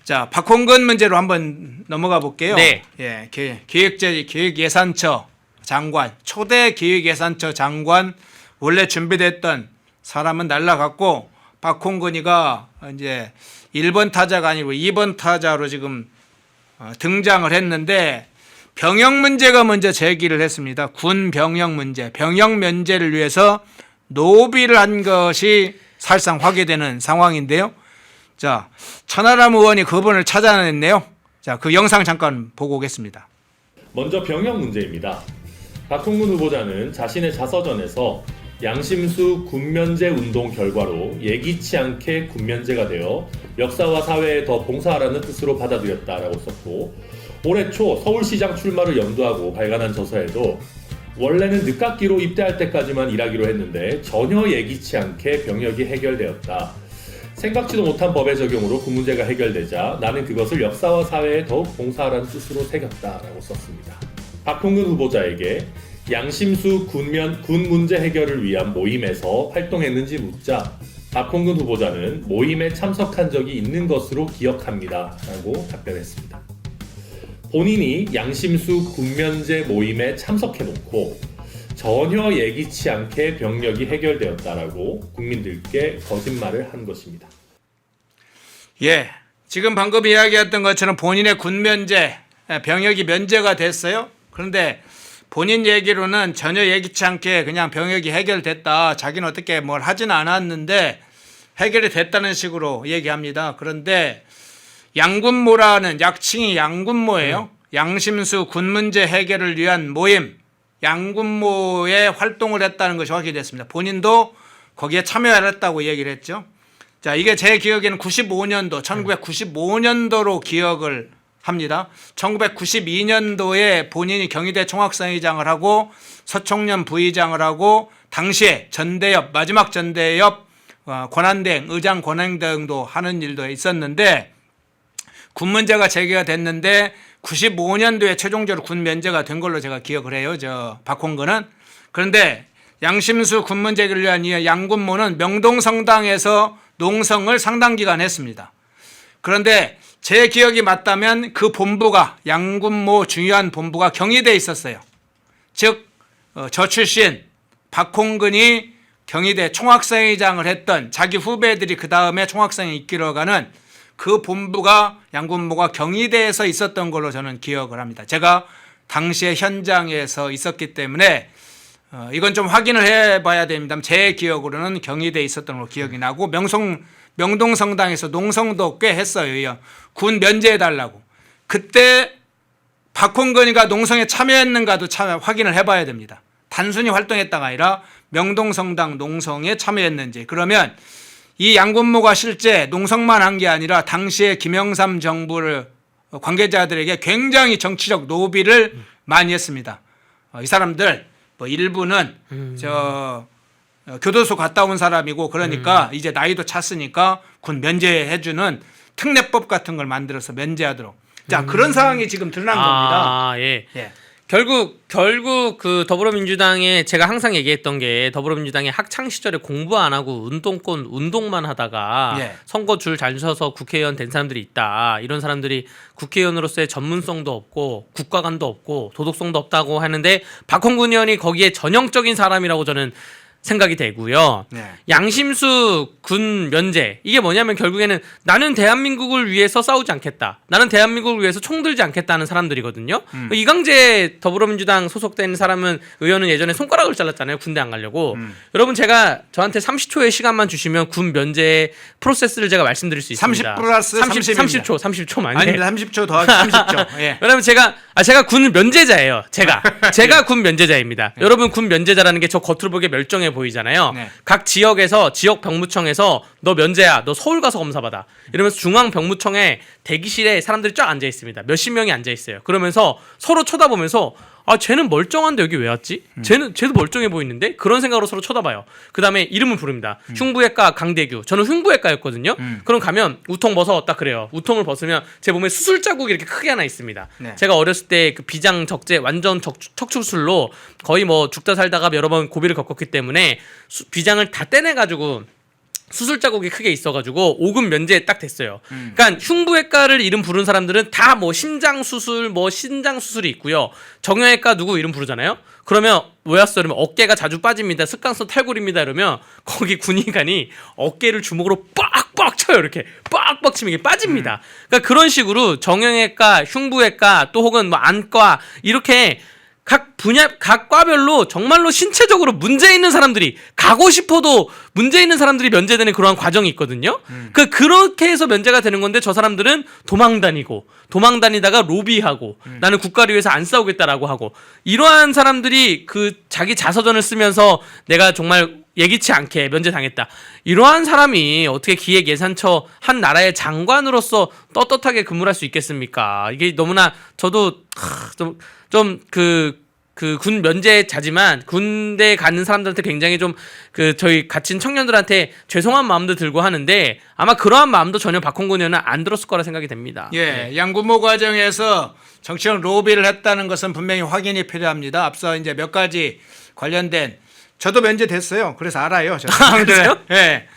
자, 박홍근 문제로 한번 넘어가 볼게요. 네. 예, 기획예산처 장관, 초대 기획예산처 장관 원래 준비됐던 사람은 날라갔고 박홍근이가 이제 1번 타자가 아니고 2번 타자로 지금 등장을 했는데 병역 문제가 먼저 제기를 했습니다. 군 병역 문제, 병역 면제를 위해서 노비를 한 것이 사실상 확인되는 상황인데요. 자, 천하람 의원이 그분을 찾아냈네요. 자, 그 영상 잠깐 보고 오겠습니다. 먼저 병역 문제입니다. 박홍근 후보자는 자신의 자서전에서 양심수 군면제 운동 결과로 예기치 않게 군면제가 되어 역사와 사회에 더 봉사하라는 뜻으로 받아들였다라고 썼고 올해 초 서울시장 출마를 염두하고 발간한 저서에도 원래는 늦깎이로 입대할 때까지만 일하기로 했는데 전혀 예기치 않게 병역이 해결되었다. 생각지도 못한 법의 적용으로 그 문제가 해결되자 나는 그것을 역사와 사회에 더욱 봉사하라는 뜻으로 새겼다라고 썼습니다. 박홍근 후보자에게 양심수 군 문제 해결을 위한 모임에서 활동했는지 묻자 박홍근 후보자는 모임에 참석한 적이 있는 것으로 기억합니다 라고 답변했습니다. 본인이 양심수 군면제 모임에 참석해놓고 전혀 예기치 않게 병력이 해결되었다라고 국민들께 거짓말을 한 것입니다. 예, 지금 방금 이야기했던 것처럼 본인의 군면제, 병역이 면제가 됐어요. 그런데 본인 얘기로는 전혀 예기치 않게 그냥 병역이 해결됐다. 자기는 어떻게 뭘 하진 않았는데 해결이 됐다는 식으로 얘기합니다. 그런데 양군모라는 약칭이 양군모예요. 양심수 군 문제 해결을 위한 모임, 양군모에 활동을 했다는 것이 확인됐습니다. 본인도 거기에 참여했다고 얘기를 했죠. 자, 이게 제 기억에는 1995년도로 기억을 합니다. 1992년도에 본인이 경희대 총학생회장을 하고 서총련 부의장을 하고 당시에 전대협, 마지막 전대협 권한대행, 의장 권한대행도 하는 일도 있었는데 군 문제가 제기가 됐는데 95년도에 최종적으로 군 면제가 된 걸로 제가 기억을 해요. 박홍근은. 그런데 양심수 군 문제를 위한 이 양군모는 명동성당에서 농성을 상당 기간 했습니다. 그런데 제 기억이 맞다면 그 본부가 양군모 중요한 본부가 경희대에 있었어요. 즉 저 출신 박홍근이 경희대 총학생회장을 했던 자기 후배들이 그 다음에 총학생회 이끌어가는 그 본부가 양군모가 경희대에서 있었던 걸로 저는 기억을 합니다. 제가 당시에 현장에서 있었기 때문에 이건 좀 확인을 해봐야 됩니다. 제 기억으로는 경희대에 있었던 걸로 기억이 나고 명동성당에서 농성도 꽤 했어요. 군 면제해달라고. 그때 박홍근이가 농성에 참여했는가도 확인을 해봐야 됩니다. 단순히 활동했다가 아니라 명동성당 농성에 참여했는지. 그러면 이 양군모가 실제 농성만 한 게 아니라 당시에 김영삼 정부를 관계자들에게 굉장히 정치적 노비를 많이 했습니다. 이 사람들 뭐 일부는 교도소 갔다 온 사람이고 그러니까 이제 나이도 찼으니까 군 면제해주는 특례법 같은 걸 만들어서 면제하도록. 자, 그런 상황이 지금 드러난 겁니다. 예. 예. 결국 그 더불어민주당에 제가 항상 얘기했던 게 더불어민주당의 학창 시절에 공부 안 하고 운동만 하다가 예. 선거 줄 잘 서서 국회의원 된 사람들이 있다. 이런 사람들이 국회의원으로서의 전문성도 없고 국가관도 없고 도덕성도 없다고 하는데 박홍근 의원이 거기에 전형적인 사람이라고 저는 생각이 되고요. 네. 양심수 군 면제 이게 뭐냐면 결국에는 나는 대한민국을 위해서 싸우지 않겠다. 나는 대한민국을 위해서 총 들지 않겠다는 사람들이거든요. 이강재 더불어민주당 소속된 사람은 의원은 예전에 손가락을 잘랐잖아요. 군대 안 가려고. 여러분 제가 저한테 30초의 시간만 주시면 군 면제 프로세스를 제가 말씀드릴 수 있습니다. 30 플러스 30입니다. 30초 많이. 아닙니다. 30초 더하기 30초. 예. 왜냐면 제가 군 면제자예요. 제가 군 면제자입니다. 여러분 군 면제자라는 게 저 겉으로 보기에 멀쩡해 보이잖아요. 네. 각 지역에서 지역 병무청에서 너 면제야. 너 서울 가서 검사 받아. 이러면서 중앙 병무청에 대기실에 사람들이 쫙 앉아 있습니다. 몇십 명이 앉아 있어요. 그러면서 서로 쳐다보면서 아 쟤는 멀쩡한데 여기 왜 왔지? 쟤도 멀쩡해 보이는데? 그런 생각으로 서로 쳐다봐요. 그 다음에 이름을 부릅니다. 흉부외과 강대규. 저는 흉부외과였거든요. 그럼 가면 우통 벗어 딱 그래요. 우통을 벗으면 제 몸에 수술 자국이 이렇게 크게 하나 있습니다. 네. 제가 어렸을 때 그 비장 적재 완전 척추술로 거의 뭐 죽다 살다가 여러 번 고비를 겪었기 때문에 비장을 다 떼내가지고 수술 자국이 크게 있어가지고 5급 면제 딱 됐어요. 그러니까 흉부외과를 이름 부른 사람들은 다 뭐 심장 수술, 뭐 신장 수술이 있고요. 정형외과 누구 이름 부르잖아요. 그러면 왜 왔어? 이러면 어깨가 자주 빠집니다. 습관성 탈골입니다. 이러면 거기 군의관이 어깨를 주먹으로 빡빡 쳐요. 이렇게 빡빡 치면 이게 빠집니다. 그러니까 그런 식으로 정형외과, 흉부외과 또 혹은 뭐 안과 이렇게 각 분야, 각 과별로 정말로 신체적으로 문제 있는 사람들이 가고 싶어도 문제 있는 사람들이 면제되는 그러한 과정이 있거든요. 그렇게 해서 면제가 되는 건데 저 사람들은 도망 다니다가 로비하고 나는 국가를 위해서 안 싸우겠다라고 하고 이러한 사람들이 그 자기 자서전을 쓰면서 내가 정말 예기치 않게 면제당했다. 이러한 사람이 어떻게 기획예산처 한 나라의 장관으로서 떳떳하게 근무를 할 수 있겠습니까? 이게 너무나 저도 군 면제자지만 군대 가는 사람들한테 굉장히 좀 저희 갇힌 청년들한테 죄송한 마음도 들고 하는데 아마 그러한 마음도 전혀 박홍근 의원은 안 들었을 거라 생각이 됩니다. 예, 양군모 과정에서 정치적 로비를 했다는 것은 분명히 확인이 필요합니다. 앞서 이제 몇 가지 관련된 저도 면제됐어요. 그래서 알아요. 그래요? 예.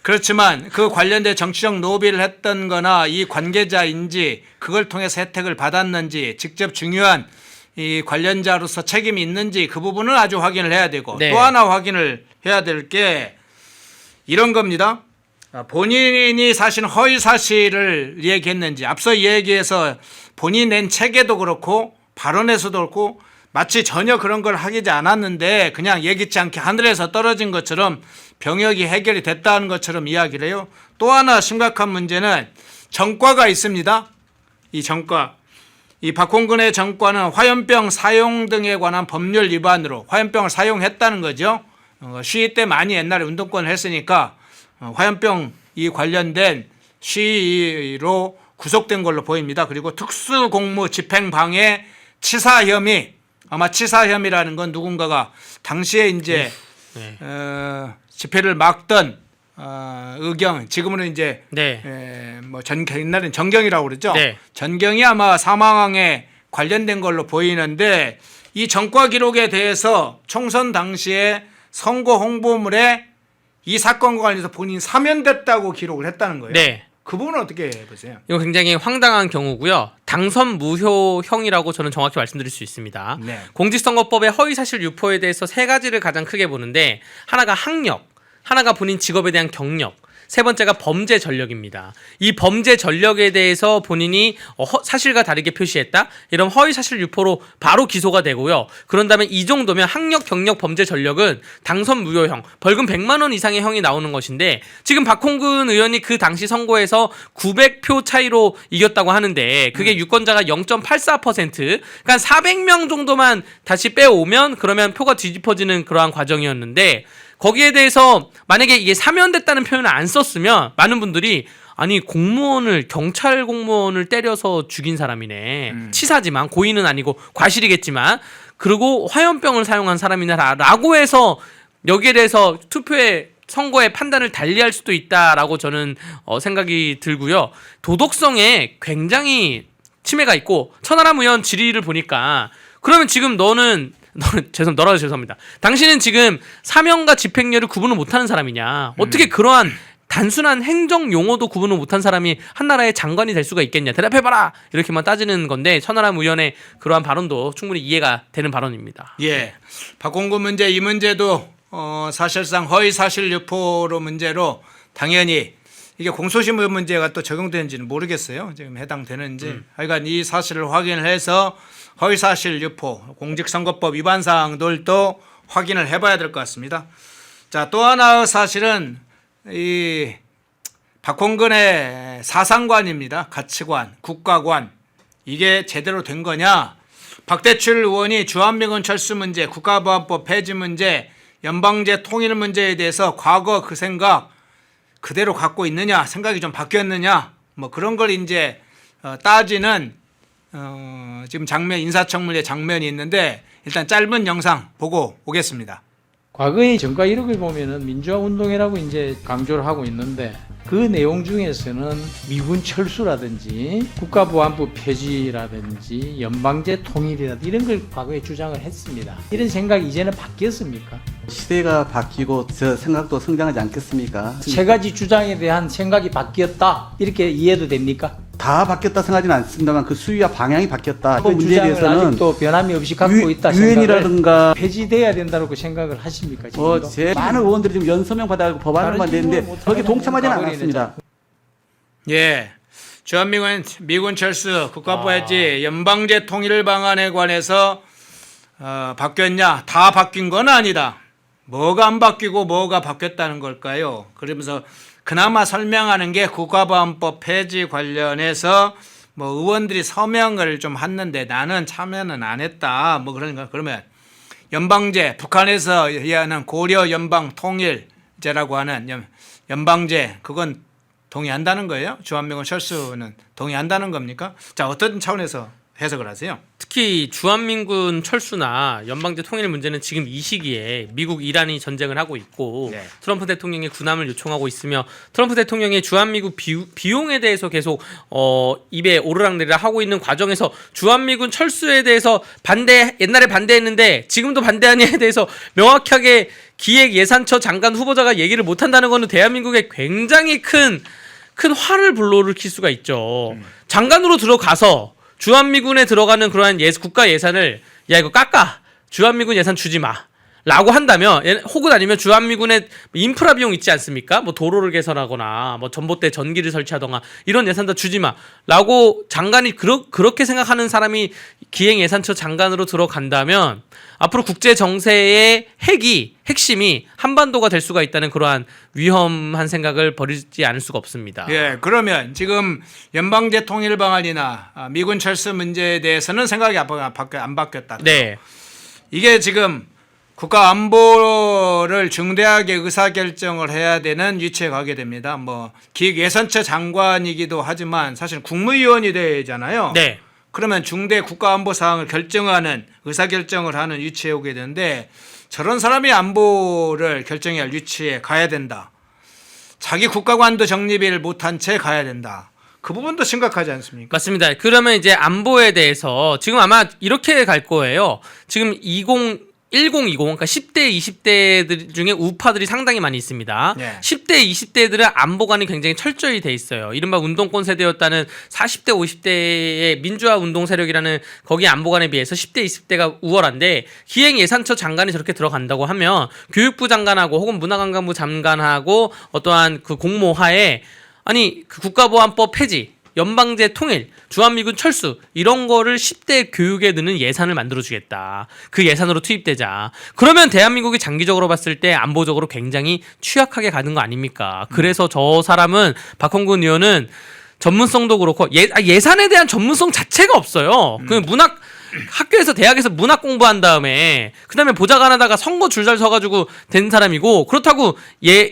그렇지만 그 관련된 정치적 로비를 했던 거나 이 관계자인지 그걸 통해서 혜택을 받았는지 직접 중요한 이 관련자로서 책임이 있는지 그 부분은 아주 확인을 해야 되고 네. 또 하나 확인을 해야 될 게 이런 겁니다. 본인이 사실 허위 사실을 얘기했는지 앞서 얘기해서 본인이 낸 책에도 그렇고 발언에서도 그렇고 마치 전혀 그런 걸 하지 않았는데 그냥 예기치 않게 하늘에서 떨어진 것처럼 병역이 해결이 됐다는 것처럼 이야기를 해요. 또 하나 심각한 문제는 전과가 있습니다. 이 전과. 이 박홍근의 전과는 화염병 사용 등에 관한 법률 위반으로 화염병을 사용했다는 거죠. 시위 때 많이 옛날에 운동권을 했으니까 화염병 이 관련된 시위로 구속된 걸로 보입니다. 그리고 특수공무 집행방해 치사 혐의 아마 치사 혐의라는 건 누군가가 당시에 이제 집회를 막던 의경 지금은 이제 네. 뭐 옛날엔 전경이라고 그러죠. 네. 전경이 아마 사망에 관련된 걸로 보이는데 이 전과 기록에 대해서 총선 당시에 선거 홍보물에 이 사건과 관련해서 본인이 사면됐다고 기록을 했다는 거예요. 네. 그 부분은 어떻게 보세요? 이거 굉장히 황당한 경우고요. 당선 무효형이라고 저는 정확히 말씀드릴 수 있습니다. 네. 공직선거법의 허위사실 유포에 대해서 세 가지를 가장 크게 보는데 하나가 학력, 하나가 본인 직업에 대한 경력, 세 번째가 범죄 전력입니다. 이 범죄 전력에 대해서 본인이 사실과 다르게 표시했다? 이런 허위 사실 유포로 바로 기소가 되고요. 그런 다음에 이 정도면 학력, 경력, 범죄 전력은 당선 무효형, 벌금 100만 원 이상의 형이 나오는 것인데 지금 박홍근 의원이 그 당시 선거에서 900표 차이로 이겼다고 하는데 그게 유권자가 0.84%, 그러니까 400명 정도만 다시 빼오면 그러면 표가 뒤집어지는 그러한 과정이었는데 거기에 대해서 만약에 이게 사면됐다는 표현을 안 썼으면 많은 분들이 아니 공무원을 경찰 공무원을 때려서 죽인 사람이네. 치사지만 고의는 아니고 과실이겠지만 그리고 화염병을 사용한 사람이나라고 해서 여기에 대해서 투표에 선거의 판단을 달리할 수도 있다라고 저는 생각이 들고요. 도덕성에 굉장히 침해가 있고 천하람 의원 질의를 보니까 그러면 지금 너는 죄송합니다. 당신은 지금 사명과 집행유예를 구분을 못하는 사람이냐? 어떻게 그러한 단순한 행정 용어도 구분을 못한 사람이 한 나라의 장관이 될 수가 있겠냐? 대답해봐라! 이렇게만 따지는 건데 천하람 의원의 그러한 발언도 충분히 이해가 되는 발언입니다. 예, 박홍근 문제 이 문제도 사실상 허위 사실 유포로 문제로 당연히 이게 공소시효 문제가 또 적용되는지는 모르겠어요. 지금 해당되는지. 하여간 이 사실을 확인해서 허위사실 유포, 공직선거법 위반 사항들도 확인을 해봐야 될 것 같습니다. 자, 또 하나의 사실은 이 박홍근의 사상관입니다. 가치관, 국가관. 이게 제대로 된 거냐? 박대출 의원이 주한미군 철수 문제, 국가보안법 폐지 문제, 연방제 통일 문제에 대해서 과거 그 생각 그대로 갖고 있느냐, 생각이 좀 바뀌었느냐, 뭐 그런 걸 이제 따지는 지금 장면, 인사청문회 장면이 있는데 일단 짧은 영상 보고 오겠습니다. 과거의 정가 이력을 보면은 민주화 운동이라고 이제 강조를 하고 있는데 그 내용 중에서는 미군 철수라든지 국가보안법 폐지라든지 연방제 통일이라든지 이런 걸 과거에 주장을 했습니다. 이런 생각이 이제는 바뀌었습니까? 시대가 바뀌고 저 생각도 성장하지 않겠습니까? 세 가지 주장에 대한 생각이 바뀌었다 이렇게 이해도 됩니까? 다 바뀌었다 생각하지는 않습니다만 그 수위와 방향이 바뀌었다. 그 문제에 주장을 대해서는 아직도 변함이 없이 갖고 있다 생각을 유엔이라든가 폐지돼야 된다고 생각을 하십니까? 지금도? 제 많은 의원들이 지금 연서명 받아가지고 법안을 다른 만드는데 질문을 거기 못하면 동참하지는 가버리네, 않았습니다. 예, 주한미군 철수, 국가보안지 연방제 통일 방안에 관해서 바뀌었냐? 다 바뀐 건 아니다. 뭐가 안 바뀌고 뭐가 바뀌었다는 걸까요? 그러면서 그나마 설명하는 게 국가보안법 폐지 관련해서 뭐 의원들이 서명을 좀 했는데 나는 참여는 안 했다. 뭐 그러니까 그러면 연방제, 북한에서 얘기하는 고려 연방 통일제라고 하는 연방제 그건 동의한다는 거예요? 주한미군 철수는 동의한다는 겁니까? 자, 어떤 차원에서 해석을 하세요? 특히 주한민군 철수나 연방제 통일 문제는 지금 이 시기에 미국, 이란이 전쟁을 하고 있고 네. 트럼프 대통령이 군함을 요청하고 있으며 트럼프 대통령이 주한미군 비용에 대해서 계속 입에 오르락내리락 하고 있는 과정에서 주한미군 철수에 대해서 옛날에 반대했는데 지금도 반대하냐에 대해서 명확하게 기획예산처 장관 후보자가 얘기를 못한다는 것은 대한민국에 굉장히 큰 화를 불러일으킬 수가 있죠. 장관으로 들어가서 주한미군에 들어가는 그러한 국가 예산을 야 이거 깎아 주한미군 예산 주지 마 라고 한다면 혹은 아니면 주한미군의 인프라 비용 있지 않습니까? 뭐 도로를 개선하거나 뭐 전봇대 전기를 설치하거나 이런 예산 다 주지 마 라고 장관이 그렇게 생각하는 사람이 기획예산처 장관으로 들어간다면 앞으로 국제 정세의 핵심이 한반도가 될 수가 있다는 그러한 위험한 생각을 버리지 않을 수가 없습니다. 예, 그러면 지금 연방제 통일 방안이나 미군 철수 문제에 대해서는 생각이 안 바뀌었다. 네. 이게 지금 국가 안보를 중대하게 의사결정을 해야 되는 위치에 가게 됩니다. 뭐 기획예산처 장관이기도 하지만 사실 국무위원이 되잖아요. 네. 그러면 중대 국가안보 사항을 결정하는 의사결정을 하는 위치에 오게 되는데 저런 사람이 안보를 결정해야 할 위치에 가야 된다. 자기 국가관도 정립을 못한 채 가야 된다. 그 부분도 심각하지 않습니까? 맞습니다. 그러면 이제 안보에 대해서 지금 아마 이렇게 갈 거예요. 지금 1020 그러니까 10대 20대들 중에 우파들이 상당히 많이 있습니다. 네. 10대 20대들은 안보관이 굉장히 철저히 돼 있어요. 이른바 운동권 세대였다는 40대 50대의 민주화 운동 세력이라는 거기 안보관에 비해서 10대 20대가 우월한데 기획예산처 장관이 저렇게 들어간다고 하면 교육부 장관하고 혹은 문화관광부 장관하고 어떠한 그 공모하에 아니 그 국가보안법 폐지 연방제 통일, 주한미군 철수 이런 거를 10대 교육에 드는 예산을 만들어주겠다. 그 예산으로 투입되자. 그러면 대한민국이 장기적으로 봤을 때 안보적으로 굉장히 취약하게 가는 거 아닙니까? 그래서 저 사람은 박홍근 의원은 전문성도 그렇고 예산에 대한 전문성 자체가 없어요. 그 문학 학교에서 대학에서 문학 공부한 다음에 그다음에 보좌관 하다가 선거 줄잘 서가지고 된 사람이고 그렇다고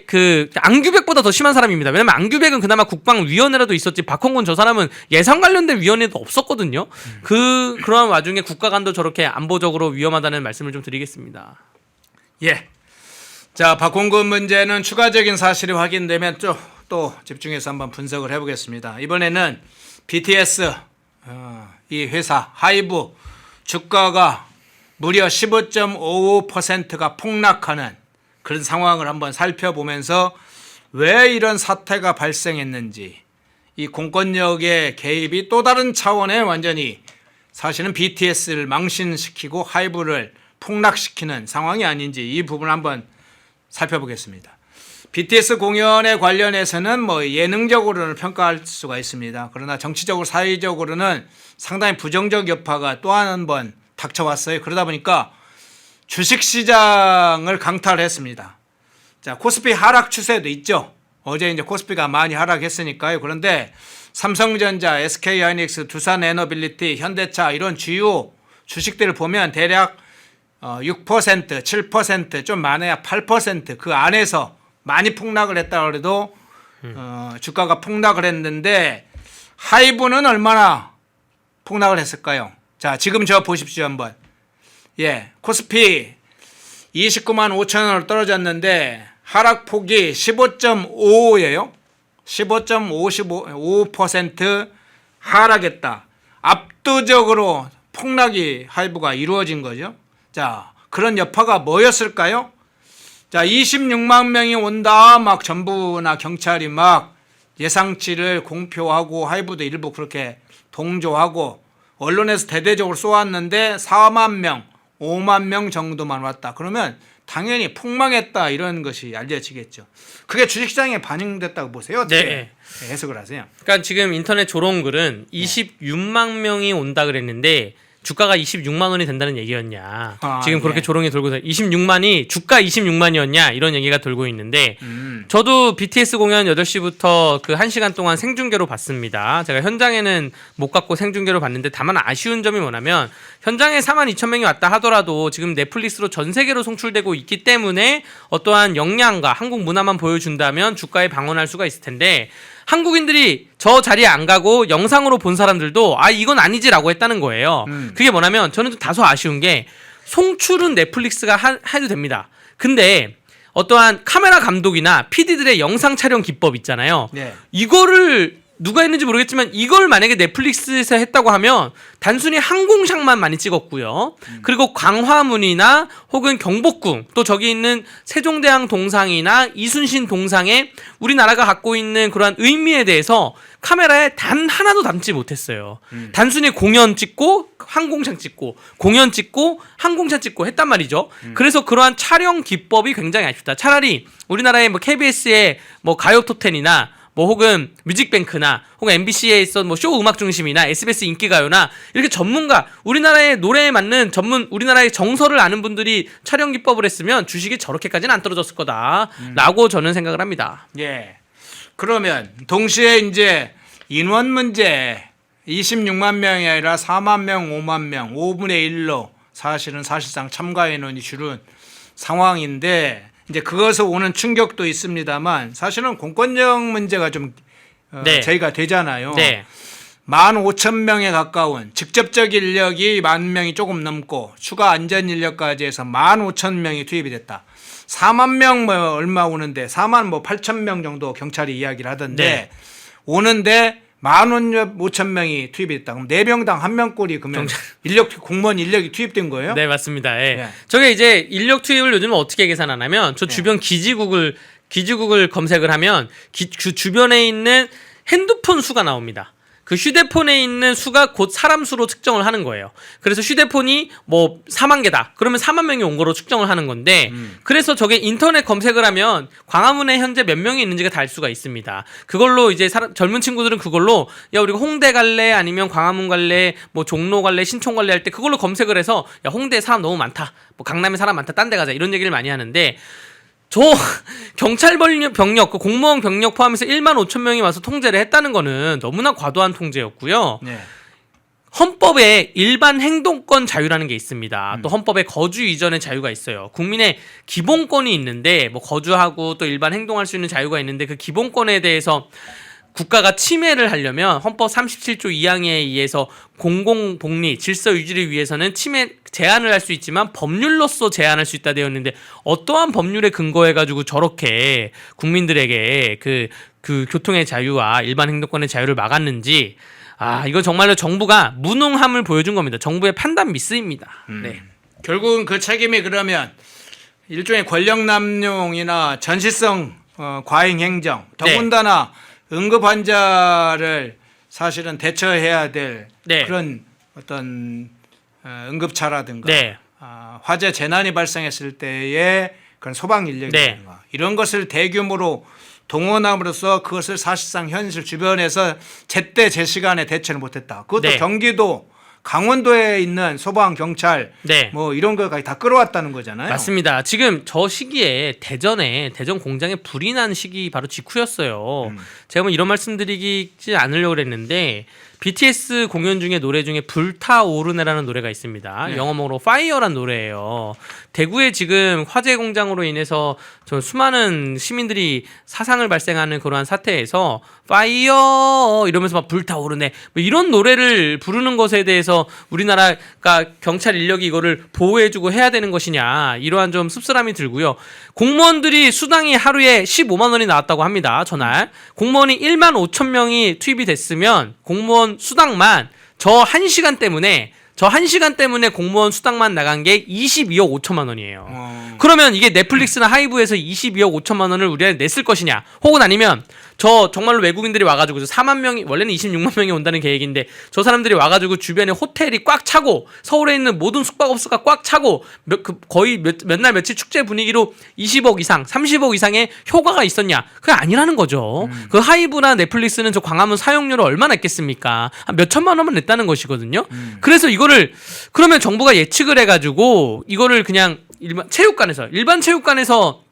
그 안규백보다 더 심한 사람입니다. 왜냐면 안규백은 그나마 국방위원회라도 있었지 박홍근 저 사람은 예산 관련된 위원회도 없었거든요. 그런 와중에 국가관도 저렇게 안보적으로 위험하다는 말씀을 좀 드리겠습니다. 예. 자, 박홍근 문제는 추가적인 사실이 확인되면 또 집중해서 한번 분석을 해보겠습니다. 이번에는 BTS 이 회사 하이브 주가가 무려 15.55%가 폭락하는 그런 상황을 한번 살펴보면서 왜 이런 사태가 발생했는지 이 공권력의 개입이 또 다른 차원의 완전히 사실은 BTS를 망신시키고 하이브를 폭락시키는 상황이 아닌지 이 부분을 한번 살펴보겠습니다. BTS 공연에 관련해서는 뭐 예능적으로는 평가할 수가 있습니다. 그러나 정치적으로 사회적으로는 상당히 부정적 여파가 또 한 번 닥쳐왔어요. 그러다 보니까 주식시장을 강탈했습니다. 자, 코스피 하락 추세도 있죠. 어제 이제 코스피가 많이 하락했으니까요. 그런데 삼성전자, SK하이닉스, 두산에너빌리티, 현대차 이런 주요 주식들을 보면 대략 6%, 7%, 좀 많아야 8% 그 안에서 많이 폭락을 했다고 해도 주가가 폭락을 했는데 하이브는 얼마나 폭락을 했을까요? 자, 지금 저 보십시오 한번. 예, 코스피 29만 5천 원으로 떨어졌는데 하락폭이 15.55예요. 15.55% 하락했다. 압도적으로 폭락이 하이브가 이루어진 거죠. 자, 그런 여파가 뭐였을까요? 자, 26만 명이 온다. 막 정부나 경찰이 막 예상치를 공표하고 하이브도 일부 그렇게 동조하고 언론에서 대대적으로 쏘았는데 4만 명, 5만 명 정도만 왔다. 그러면 당연히 폭망했다 이런 것이 알려지겠죠. 그게 주식시장에 반영됐다고 보세요. 어떻게 네. 해석을 하세요? 그러니까 지금 인터넷 조롱글은 26만 명이 온다 그랬는데 주가가 26만 원이 된다는 얘기였냐. 지금 그렇게 조롱이 돌고 26만이 주가 26만이었냐 이런 얘기가 돌고 있는데 저도 BTS 공연 8시부터 그 1시간 동안 생중계로 봤습니다. 제가 현장에는 못 갔고 생중계로 봤는데 다만 아쉬운 점이 뭐냐면 현장에 4만 2천 명이 왔다 하더라도 지금 넷플릭스로 전 세계로 송출되고 있기 때문에 어떠한 역량과 한국 문화만 보여준다면 주가에 방어할 수가 있을 텐데 한국인들이 저 자리에 안 가고 영상으로 본 사람들도 아 이건 아니지라고 했다는 거예요. 그게 뭐냐면 저는 좀 다소 아쉬운 게 송출은 넷플릭스가 해도 됩니다. 근데 어떠한 카메라 감독이나 PD들의 영상 촬영 기법 있잖아요. 네. 이거를 누가 했는지 모르겠지만 이걸 만약에 넷플릭스에서 했다고 하면 단순히 항공샷만 많이 찍었고요. 그리고 광화문이나 혹은 경복궁 또 저기 있는 세종대왕 동상이나 이순신 동상에 우리나라가 갖고 있는 그러한 의미에 대해서 카메라에 단 하나도 담지 못했어요. 단순히 공연 찍고 항공샷 찍고 공연 찍고 항공샷 찍고 했단 말이죠. 그래서 그러한 촬영 기법이 굉장히 아쉽다. 차라리 우리나라의 뭐 KBS의 뭐 가요 톱텐이나 뭐 혹은 뮤직뱅크나 혹은 MBC에 있어 뭐 쇼 음악 중심이나 SBS 인기가요나 이렇게 전문가 우리나라의 노래에 맞는 전문 우리나라의 정서를 아는 분들이 촬영 기법을 했으면 주식이 저렇게까지는 안 떨어졌을 거다라고 저는 생각을 합니다. 예. 그러면 동시에 이제 인원 문제 26만 명이 아니라 4만 명, 5만 명, 5분의 1로 사실상 참가 인원이 줄은 상황인데 이제 그것에서 오는 충격도 있습니다만 사실은 공권력 문제가 좀 네. 제기가 되잖아요. 네. 15,000명에 가까운 직접적 인력이 10,000명이 조금 넘고 추가 안전 인력까지 해서 15,000명이 투입이 됐다. 4만 명 뭐 얼마 오는데 4만 뭐 8,000명 정도 경찰이 이야기를 하던데 네. 오는데 15,000명이 투입이 됐다. 그럼 4명당 1명꼴이 그러면 공무원 인력이 투입된 거예요? 네, 맞습니다. 예. 예. 저게 이제 인력 투입을 요즘 어떻게 계산하냐면 저 주변 기지국을 검색을 하면 그 주변에 있는 핸드폰 수가 나옵니다. 그 휴대폰에 있는 수가 곧 사람 수로 측정을 하는 거예요. 그래서 휴대폰이 뭐 4만 개다. 그러면 4만 명이 온 거로 측정을 하는 건데 그래서 저게 인터넷 검색을 하면 광화문에 현재 몇 명이 있는지가 다 알 수가 있습니다. 그걸로 이제 젊은 친구들은 그걸로 야 우리가 홍대 갈래 아니면 광화문 갈래 뭐 종로 갈래 신촌 갈래 할 때 그걸로 검색을 해서 야 홍대에 사람 너무 많다. 뭐 강남에 사람 많다. 딴 데 가자. 이런 얘기를 많이 하는데 저 경찰 병력, 그 공무원 병력 포함해서 15,000명이 와서 통제를 했다는 거는 너무나 과도한 통제였고요. 네. 헌법에 일반 행동권 자유라는 게 있습니다. 또 헌법에 거주 이전의 자유가 있어요. 국민의 기본권이 있는데 뭐 거주하고 또 일반 행동할 수 있는 자유가 있는데 그 기본권에 대해서 국가가 침해를 하려면 헌법 37조 2항에 의해서 공공복리, 질서 유지를 위해서는 제한을 할 수 있지만 법률로서 제한할 수 있다 되어 있는데 어떠한 법률에 근거해가지고 저렇게 국민들에게 그 교통의 자유와 일반 행동권의 자유를 막았는지 이거 정말로 정부가 무능함을 보여준 겁니다. 정부의 판단 미스입니다. 네. 결국은 그 책임이 그러면 일종의 권력 남용이나 전시성 과잉 행정, 더군다나 응급 환자를 사실은 대처해야 될 네. 그런 어떤 응급차라든가 네. 화재 재난이 발생했을 때의 그런 소방 인력이라든가 이런 것을 대규모로 동원함으로써 그것을 사실상 현실 주변에서 제때 제 시간에 대처를 못했다. 그것도 네. 경기도 강원도에 있는 소방 경찰 네. 뭐 이런 것까지 다 끌어왔다는 거잖아요. 맞습니다. 지금 저 시기에 대전 공장에 불이 난 시기 바로 직후였어요. 제가 뭐 이런 말씀드리지 않으려고 그랬는데 BTS 공연 중에 노래 중에 불타오르네라는 노래가 있습니다. 네. 영어로 Fire란 노래예요. 대구에 지금 화재 공장으로 인해서 저 수많은 시민들이 사상을 발생하는 그러한 사태에서 Fire 이러면서 막 불타오르네 뭐 이런 노래를 부르는 것에 대해서 우리나라가 경찰 인력이 이거를 보호해주고 해야 되는 것이냐 이러한 좀 씁쓸함이 들고요. 공무원들이 수당이 하루에 15만 원이 나왔다고 합니다. 전날 공무원이 15,000명이 투입이 됐으면 공무원 수당만 저 1시간 때문에 공무원 수당만 나간 게 22억 5천만 원이에요. 그러면 이게 넷플릭스나 하이브에서 22억 5천만 원을 우리가 냈을 것이냐? 혹은 아니면 저 정말로 외국인들이 와가지고 4만 명이 원래는 26만 명이 온다는 계획인데 저 사람들이 와가지고 주변에 호텔이 꽉 차고 서울에 있는 모든 숙박업소가 꽉 차고 거의 몇 날 며칠 축제 분위기로 20억 이상, 30억 이상의 효과가 있었냐? 그게 아니라는 거죠. 그 하이브나 넷플릭스는 저 광화문 사용료를 얼마 냈겠습니까? 한 몇 천만 원만 냈다는 것이거든요. 그래서 이거를 그러면 정부가 예측을 해가지고 이거를 그냥 일반 체육관에서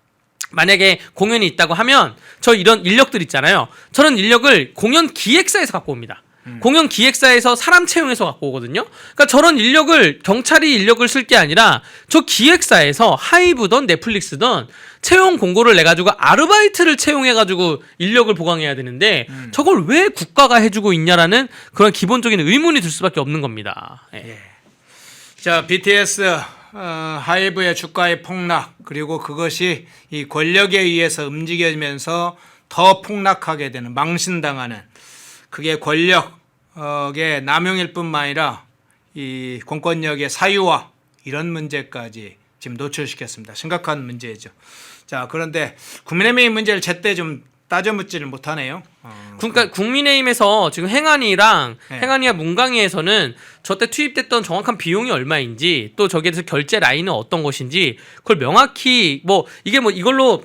만약에 공연이 있다고 하면 저 이런 인력들 있잖아요. 저는 인력을 공연 기획사에서 갖고 옵니다. 공연 기획사에서 사람 채용해서 갖고 오거든요. 그러니까 저런 인력을 경찰이 인력을 쓸 게 아니라 저 기획사에서 하이브든 넷플릭스든 채용 공고를 내가지고 아르바이트를 채용해가지고 인력을 보강해야 되는데 저걸 왜 국가가 해주고 있냐라는 그런 기본적인 의문이 들 수밖에 없는 겁니다. 예. 자, BTS 하이브의 주가의 폭락 그리고 그것이 이 권력에 의해서 움직이면서 더 폭락하게 되는 망신당하는 그게 권력의 남용일 뿐만 아니라 이 공권력의 사유화 이런 문제까지 지금 노출시켰습니다. 심각한 문제죠. 자, 그런데 국민의힘 문제를 제때 좀 따져묻지를 못하네요. 그러니까 국민의힘에서 지금 행안위와 문강위에서는 저때 투입됐던 정확한 비용이 얼마인지 또 저기에 대해서 결제 라인은 어떤 것인지 그걸 명확히 뭐 이게 뭐 이걸로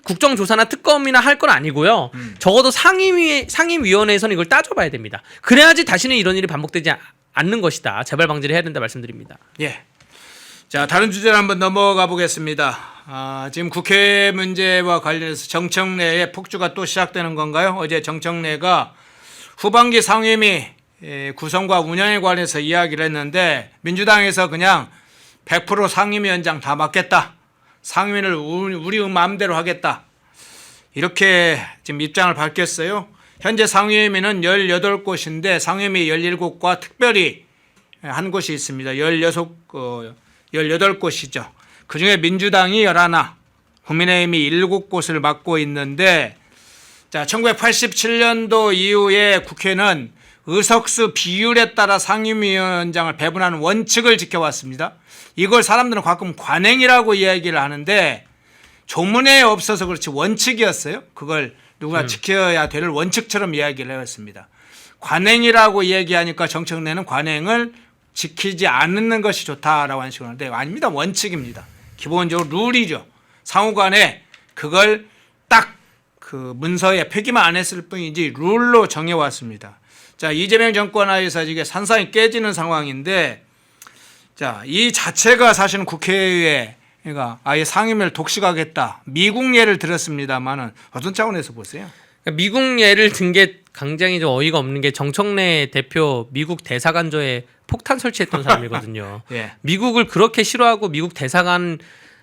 국정조사나 특검이나 할 건 아니고요. 적어도 상임위원회에서는 이걸 따져봐야 됩니다. 그래야지 다시는 이런 일이 반복되지 않는 것이다. 재발 방지를 해야 된다 말씀드립니다. 예. 자, 다른 주제로 한번 넘어가 보겠습니다. 지금 국회 문제와 관련해서 정청래의 폭주가 또 시작되는 건가요? 어제 정청래가 후반기 상임위 구성과 운영에 관해서 이야기를 했는데 민주당에서 그냥 100% 상임위원장 다 맡겠다. 상임위를 우리 마음대로 하겠다. 이렇게 지금 입장을 밝혔어요. 현재 상임위는 18곳인데 상임위 17곳과 특별히 한 곳이 있습니다. 18곳이죠. 그중에 민주당이 11, 국민의힘이 7곳을 맡고 있는데 자, 1987년도 이후에 국회는 의석수 비율에 따라 상임위원장을 배분하는 원칙을 지켜왔습니다. 이걸 사람들은 가끔 관행이라고 이야기를 하는데 조문에 없어서 그렇지 원칙이었어요. 그걸 누가 지켜야 될 원칙처럼 이야기를 해왔습니다. 관행이라고 이야기하니까 정청래는 관행을 지키지 않는 것이 좋다라고 하는 식으로 하는데 아닙니다. 원칙입니다. 기본적으로 룰이죠. 상호간에 그걸 딱 그 문서에 표기만 안 했을 뿐이지 룰로 정해왔습니다. 자, 이재명 정권 하에서 이게 산산이 깨지는 상황인데 자, 이 자체가 사실은 국회에 그러니까 아예 상임위를 독식하겠다. 미국 예를 들었습니다만은 어떤 차원에서 보세요? 미국 예를 든 게 굉장히 좀 어이가 없는 게 정청래 대표 미국 대사관저에 폭탄 설치했던 사람이거든요. 예. 미국을 그렇게 싫어하고 미국 대사관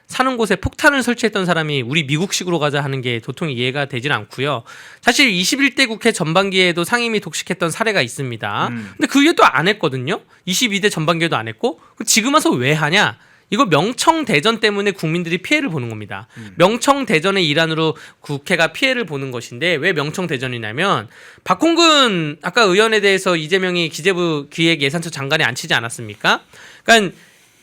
사는 곳에 폭탄을 설치했던 사람이 우리 미국식으로 가자 하는 게 도통 이해가 되진 않고요. 사실 21대 국회 전반기에도 상임위 독식했던 사례가 있습니다. 근데 그 이후에 또 안 했거든요. 22대 전반기에도 안 했고 지금 와서 왜 하냐? 이거 명청대전 때문에 국민들이 피해를 보는 겁니다. 명청대전의 일환으로 국회가 피해를 보는 것인데 왜 명청대전이냐면 박홍근 아까 의원에 대해서 이재명이 기재부 기획예산처 장관에 앉히지 않았습니까? 그러니까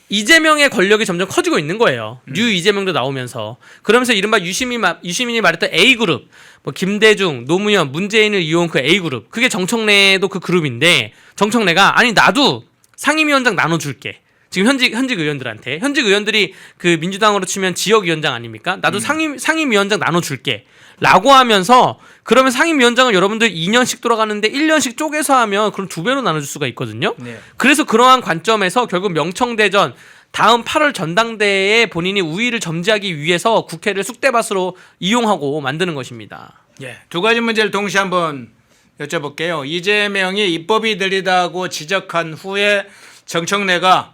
이재명의 권력이 점점 커지고 있는 거예요. 뉴 이재명도 나오면서. 그러면서 이른바 유시민이 말했던 A그룹, 뭐 김대중, 노무현, 문재인을 이용한 그 A그룹, 그게 정청래도 그 그룹인데 정청래가 아니 나도 상임위원장 나눠줄게. 지금 현직 의원들한테 현직 의원들이 그 민주당으로 치면 지역위원장 아닙니까? 나도 상임위원장 나눠줄게. 라고 하면서 그러면 상임위원장을 여러분들 2년씩 돌아가는데 1년씩 쪼개서 하면 그럼 2배로 나눠줄 수가 있거든요. 네. 그래서 그러한 관점에서 결국 명청대전 다음 8월 전당대회에 본인이 우위를 점지하기 위해서 국회를 쑥대밭으로 이용하고 만드는 것입니다. 예, 두 가지 문제를 동시에 한번 여쭤볼게요. 이재명이 입법이 느리다고 지적한 후에 정청래가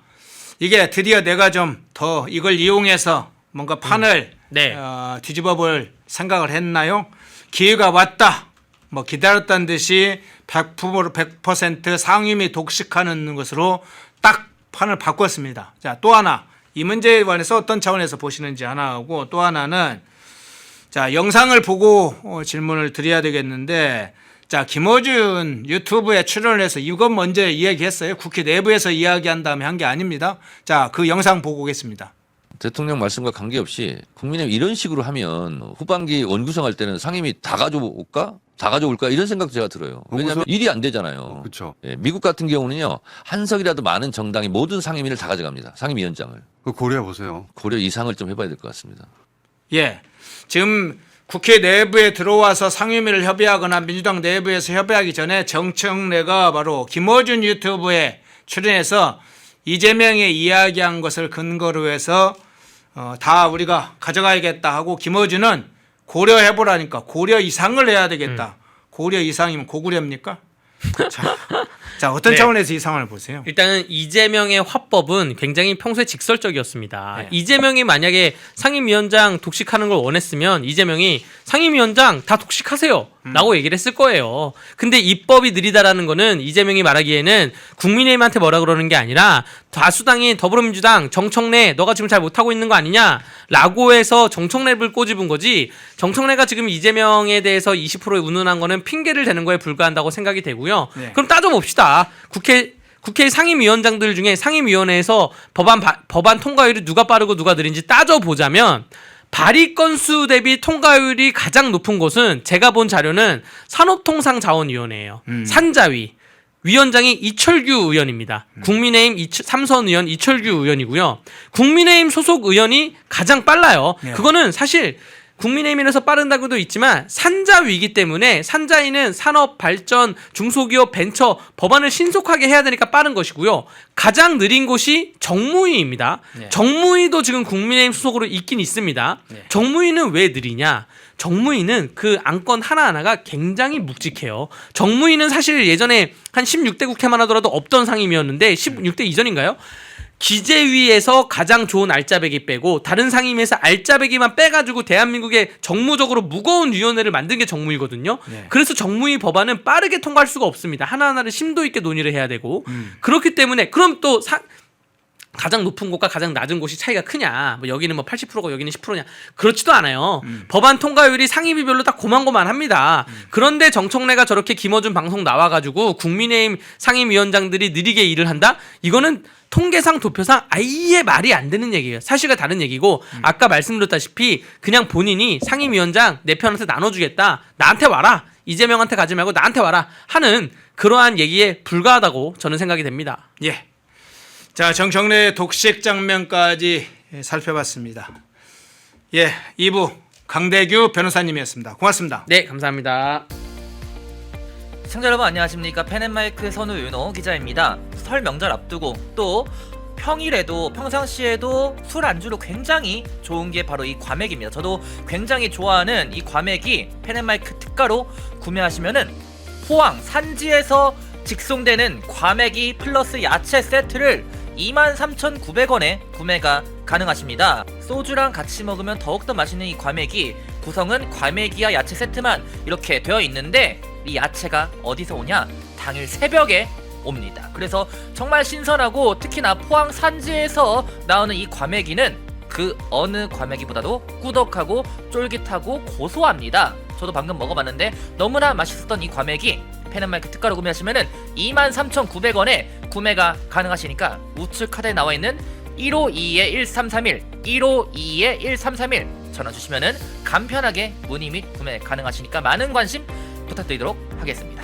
이게 드디어 내가 좀 더 이걸 이용해서 뭔가 판을 네. 뒤집어 볼 생각을 했나요? 기회가 왔다. 뭐 기다렸다는 듯이 100% 상임위 독식하는 것으로 딱 판을 바꿨습니다. 자, 또 하나 이 문제에 관해서 어떤 차원에서 보시는지 하나 하고 또 하나는 자, 영상을 보고 질문을 드려야 되겠는데 자, 김어준 유튜브에 출연을 해서 이건 먼저 이야기했어요. 국회 내부에서 이야기한 다음에 한 게 아닙니다. 자, 그 영상 보고 오겠습니다. 대통령 말씀과 관계없이 국민의힘 이런 식으로 하면 후반기 원구성할 때는 상임위 다 가져올까? 이런 생각 제가 들어요. 왜냐하면 일이 안 되잖아요. 그렇죠. 예, 미국 같은 경우는요. 한 석이라도 많은 정당이 모든 상임위를 다 가져갑니다. 상임위원장을. 그 고려해 보세요. 고려 이상을 좀 해봐야 될 것 같습니다. 예, 지금 국회 내부에 들어와서 상임위를 협의하거나 민주당 내부에서 협의하기 전에 정청래가 바로 김어준 유튜브에 출연해서 이재명이 이야기한 것을 근거로 해서 다 우리가 가져가야겠다 하고 김어준은 고려해보라니까 고려 이상을 해야 되겠다. 고려 이상이면 고구려입니까? 자, 어떤 네. 차원에서 이 상황을 보세요? 일단은 이재명의 화법은 굉장히 평소에 직설적이었습니다. 네. 이재명이 만약에 상임위원장 독식하는 걸 원했으면 이재명이 상임위원장 다 독식하세요 라고 얘기를 했을 거예요. 근데 입법이 느리다라는 거는 이재명이 말하기에는 국민의힘한테 뭐라 그러는 게 아니라 다수당인 더불어민주당 정청래 너가 지금 잘 못하고 있는 거 아니냐 라고 해서 정청래를 꼬집은 거지 정청래가 지금 이재명에 대해서 20%에 운운한 거는 핑계를 대는 거에 불과한다고 생각이 되고요. 네. 그럼 따져봅시다. 국회 상임위원장들 중에 상임위원회에서 법안 통과율이 누가 빠르고 누가 느린지 따져보자면 발의 건수 대비 통과율이 가장 높은 곳은 제가 본 자료는 산업통상자원위원회예요. 산자위. 위원장이 이철규 의원입니다. 국민의힘 삼선 의원 이철규 의원이고요. 국민의힘 소속 의원이 가장 빨라요. 네. 그거는 사실 국민의힘에서 빠른다고도 있지만 산자위이기 때문에 산자위는 산업, 발전, 중소기업, 벤처 법안을 신속하게 해야 되니까 빠른 것이고요. 가장 느린 곳이 정무위입니다. 네. 정무위도 지금 국민의힘 소속으로 있긴 있습니다. 네. 정무위는 왜 느리냐? 정무위는 그 안건 하나하나가 굉장히 묵직해요. 정무위는 사실 예전에 한 16대 국회만 하더라도 없던 상임이었는데 16대 이전인가요? 기재위에서 가장 좋은 알짜배기 빼고 다른 상임위에서 알짜배기만 빼가지고 대한민국의 정무적으로 무거운 위원회를 만든 게 정무위거든요. 네. 그래서 정무위 법안은 빠르게 통과할 수가 없습니다. 하나하나를 심도 있게 논의를 해야 되고 그렇기 때문에 그럼 또 가장 높은 곳과 가장 낮은 곳이 차이가 크냐, 뭐 여기는 뭐 80%고 여기는 10%냐, 그렇지도 않아요. 법안 통과율이 상임위별로 다 고만고만합니다. 그런데 정청래가 저렇게 김어준 방송 나와가지고 국민의힘 상임위원장들이 느리게 일을 한다? 이거는 통계상 도표상 아예 말이 안 되는 얘기예요. 사실과 다른 얘기고, 아까 말씀드렸다시피 그냥 본인이 상임위원장 내 편한테 나눠주겠다, 나한테 와라, 이재명한테 가지 말고 나한테 와라 하는 그러한 얘기에 불과하다고 저는 생각이 됩니다. 예. 자, 정청래 독식 장면까지 살펴봤습니다. 예, 2부 강대규 변호사님이었습니다. 고맙습니다. 네, 감사합니다. 시청자 여러분 안녕하십니까. 펜앤마이크 선우윤호 기자입니다. 설 명절 앞두고 또 평일에도 평상시에도 술 안주로 굉장히 좋은 게 바로 이 과메기입니다. 저도 굉장히 좋아하는 이 과메기 펜앤마이크 특가로 구매하시면은 포항 산지에서 직송되는 과메기 플러스 야채 세트를 23,900원에 구매가 가능하십니다. 소주랑 같이 먹으면 더욱더 맛있는 이 과메기, 구성은 과메기와 야채 세트만 이렇게 되어 있는데 이 야채가 어디서 오냐? 당일 새벽에 옵니다. 그래서 정말 신선하고 특히나 포항 산지에서 나오는 이 과메기는 그 어느 과메기보다도 꾸덕하고 쫄깃하고 고소합니다. 저도 방금 먹어봤는데 너무나 맛있었던 이 과메기 펜앤마이크 특가로 구매하시면은 23,900원에 구매가 가능하시니까 우측 카드에 나와있는 152-1331 152-1331 전화 주시면은 간편하게 문의 및 구매 가능하시니까 많은 관심 부탁드리도록 하겠습니다.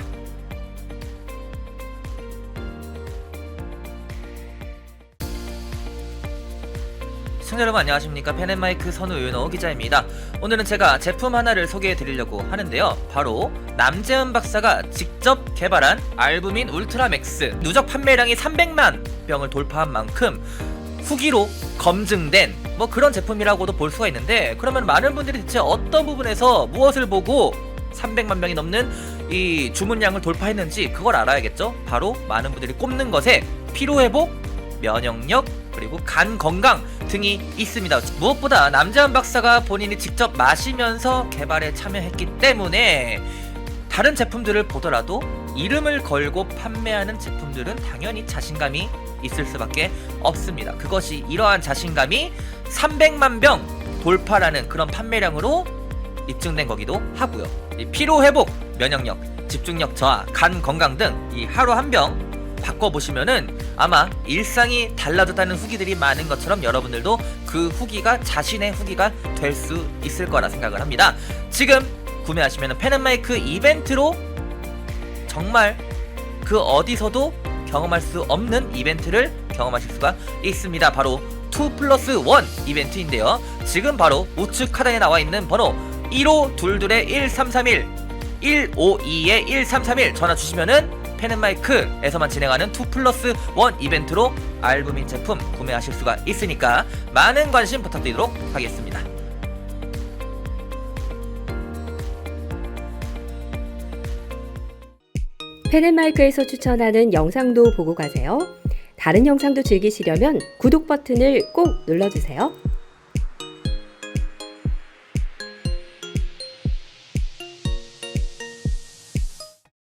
시청자 여러분 안녕하십니까. 펜앤마이크 선우윤호 기자입니다. 오늘은 제가 제품 하나를 소개해 드리려고 하는데요. 바로 남재은 박사가 직접 개발한 알부민 울트라맥스, 누적 판매량이 300만 병을 돌파한 만큼 후기로 검증된 뭐 그런 제품이라고도 볼 수가 있는데, 그러면 많은 분들이 대체 어떤 부분에서 무엇을 보고 300만 병이 넘는 이 주문량을 돌파했는지 그걸 알아야겠죠. 바로 많은 분들이 꼽는 것에 피로회복, 면역력, 그리고 간 건강 등이 있습니다. 무엇보다 남재은 박사가 본인이 직접 마시면서 개발에 참여했기 때문에 다른 제품들을 보더라도 이름을 걸고 판매하는 제품들은 당연히 자신감이 있을 수밖에 없습니다. 그것이 이러한 자신감이 300만 병 돌파라는 그런 판매량으로 입증된 거기도 하고요. 이 피로회복, 면역력, 집중력 저하, 간 건강 등 이 하루 한 병 바꿔보시면은 아마 일상이 달라졌다는 후기들이 많은 것처럼 여러분들도 그 후기가 자신의 후기가 될 수 있을 거라 생각을 합니다. 지금 구매하시면 펜앤마이크 이벤트로 정말 그 어디서도 경험할 수 없는 이벤트를 경험하실 수가 있습니다. 바로 2+1 이벤트인데요. 지금 바로 우측 하단에 나와 있는 번호 1522-1331 152-1331 전화 주시면은 펜앤마이크에서만 진행하는 2+1 이벤트로 알부민 제품 구매하실 수가 있으니까 많은 관심 부탁드리도록 하겠습니다. 펜앤마이크에서 추천하는 영상도 보고 가세요. 다른 영상도 즐기시려면 구독 버튼을 꼭 눌러주세요.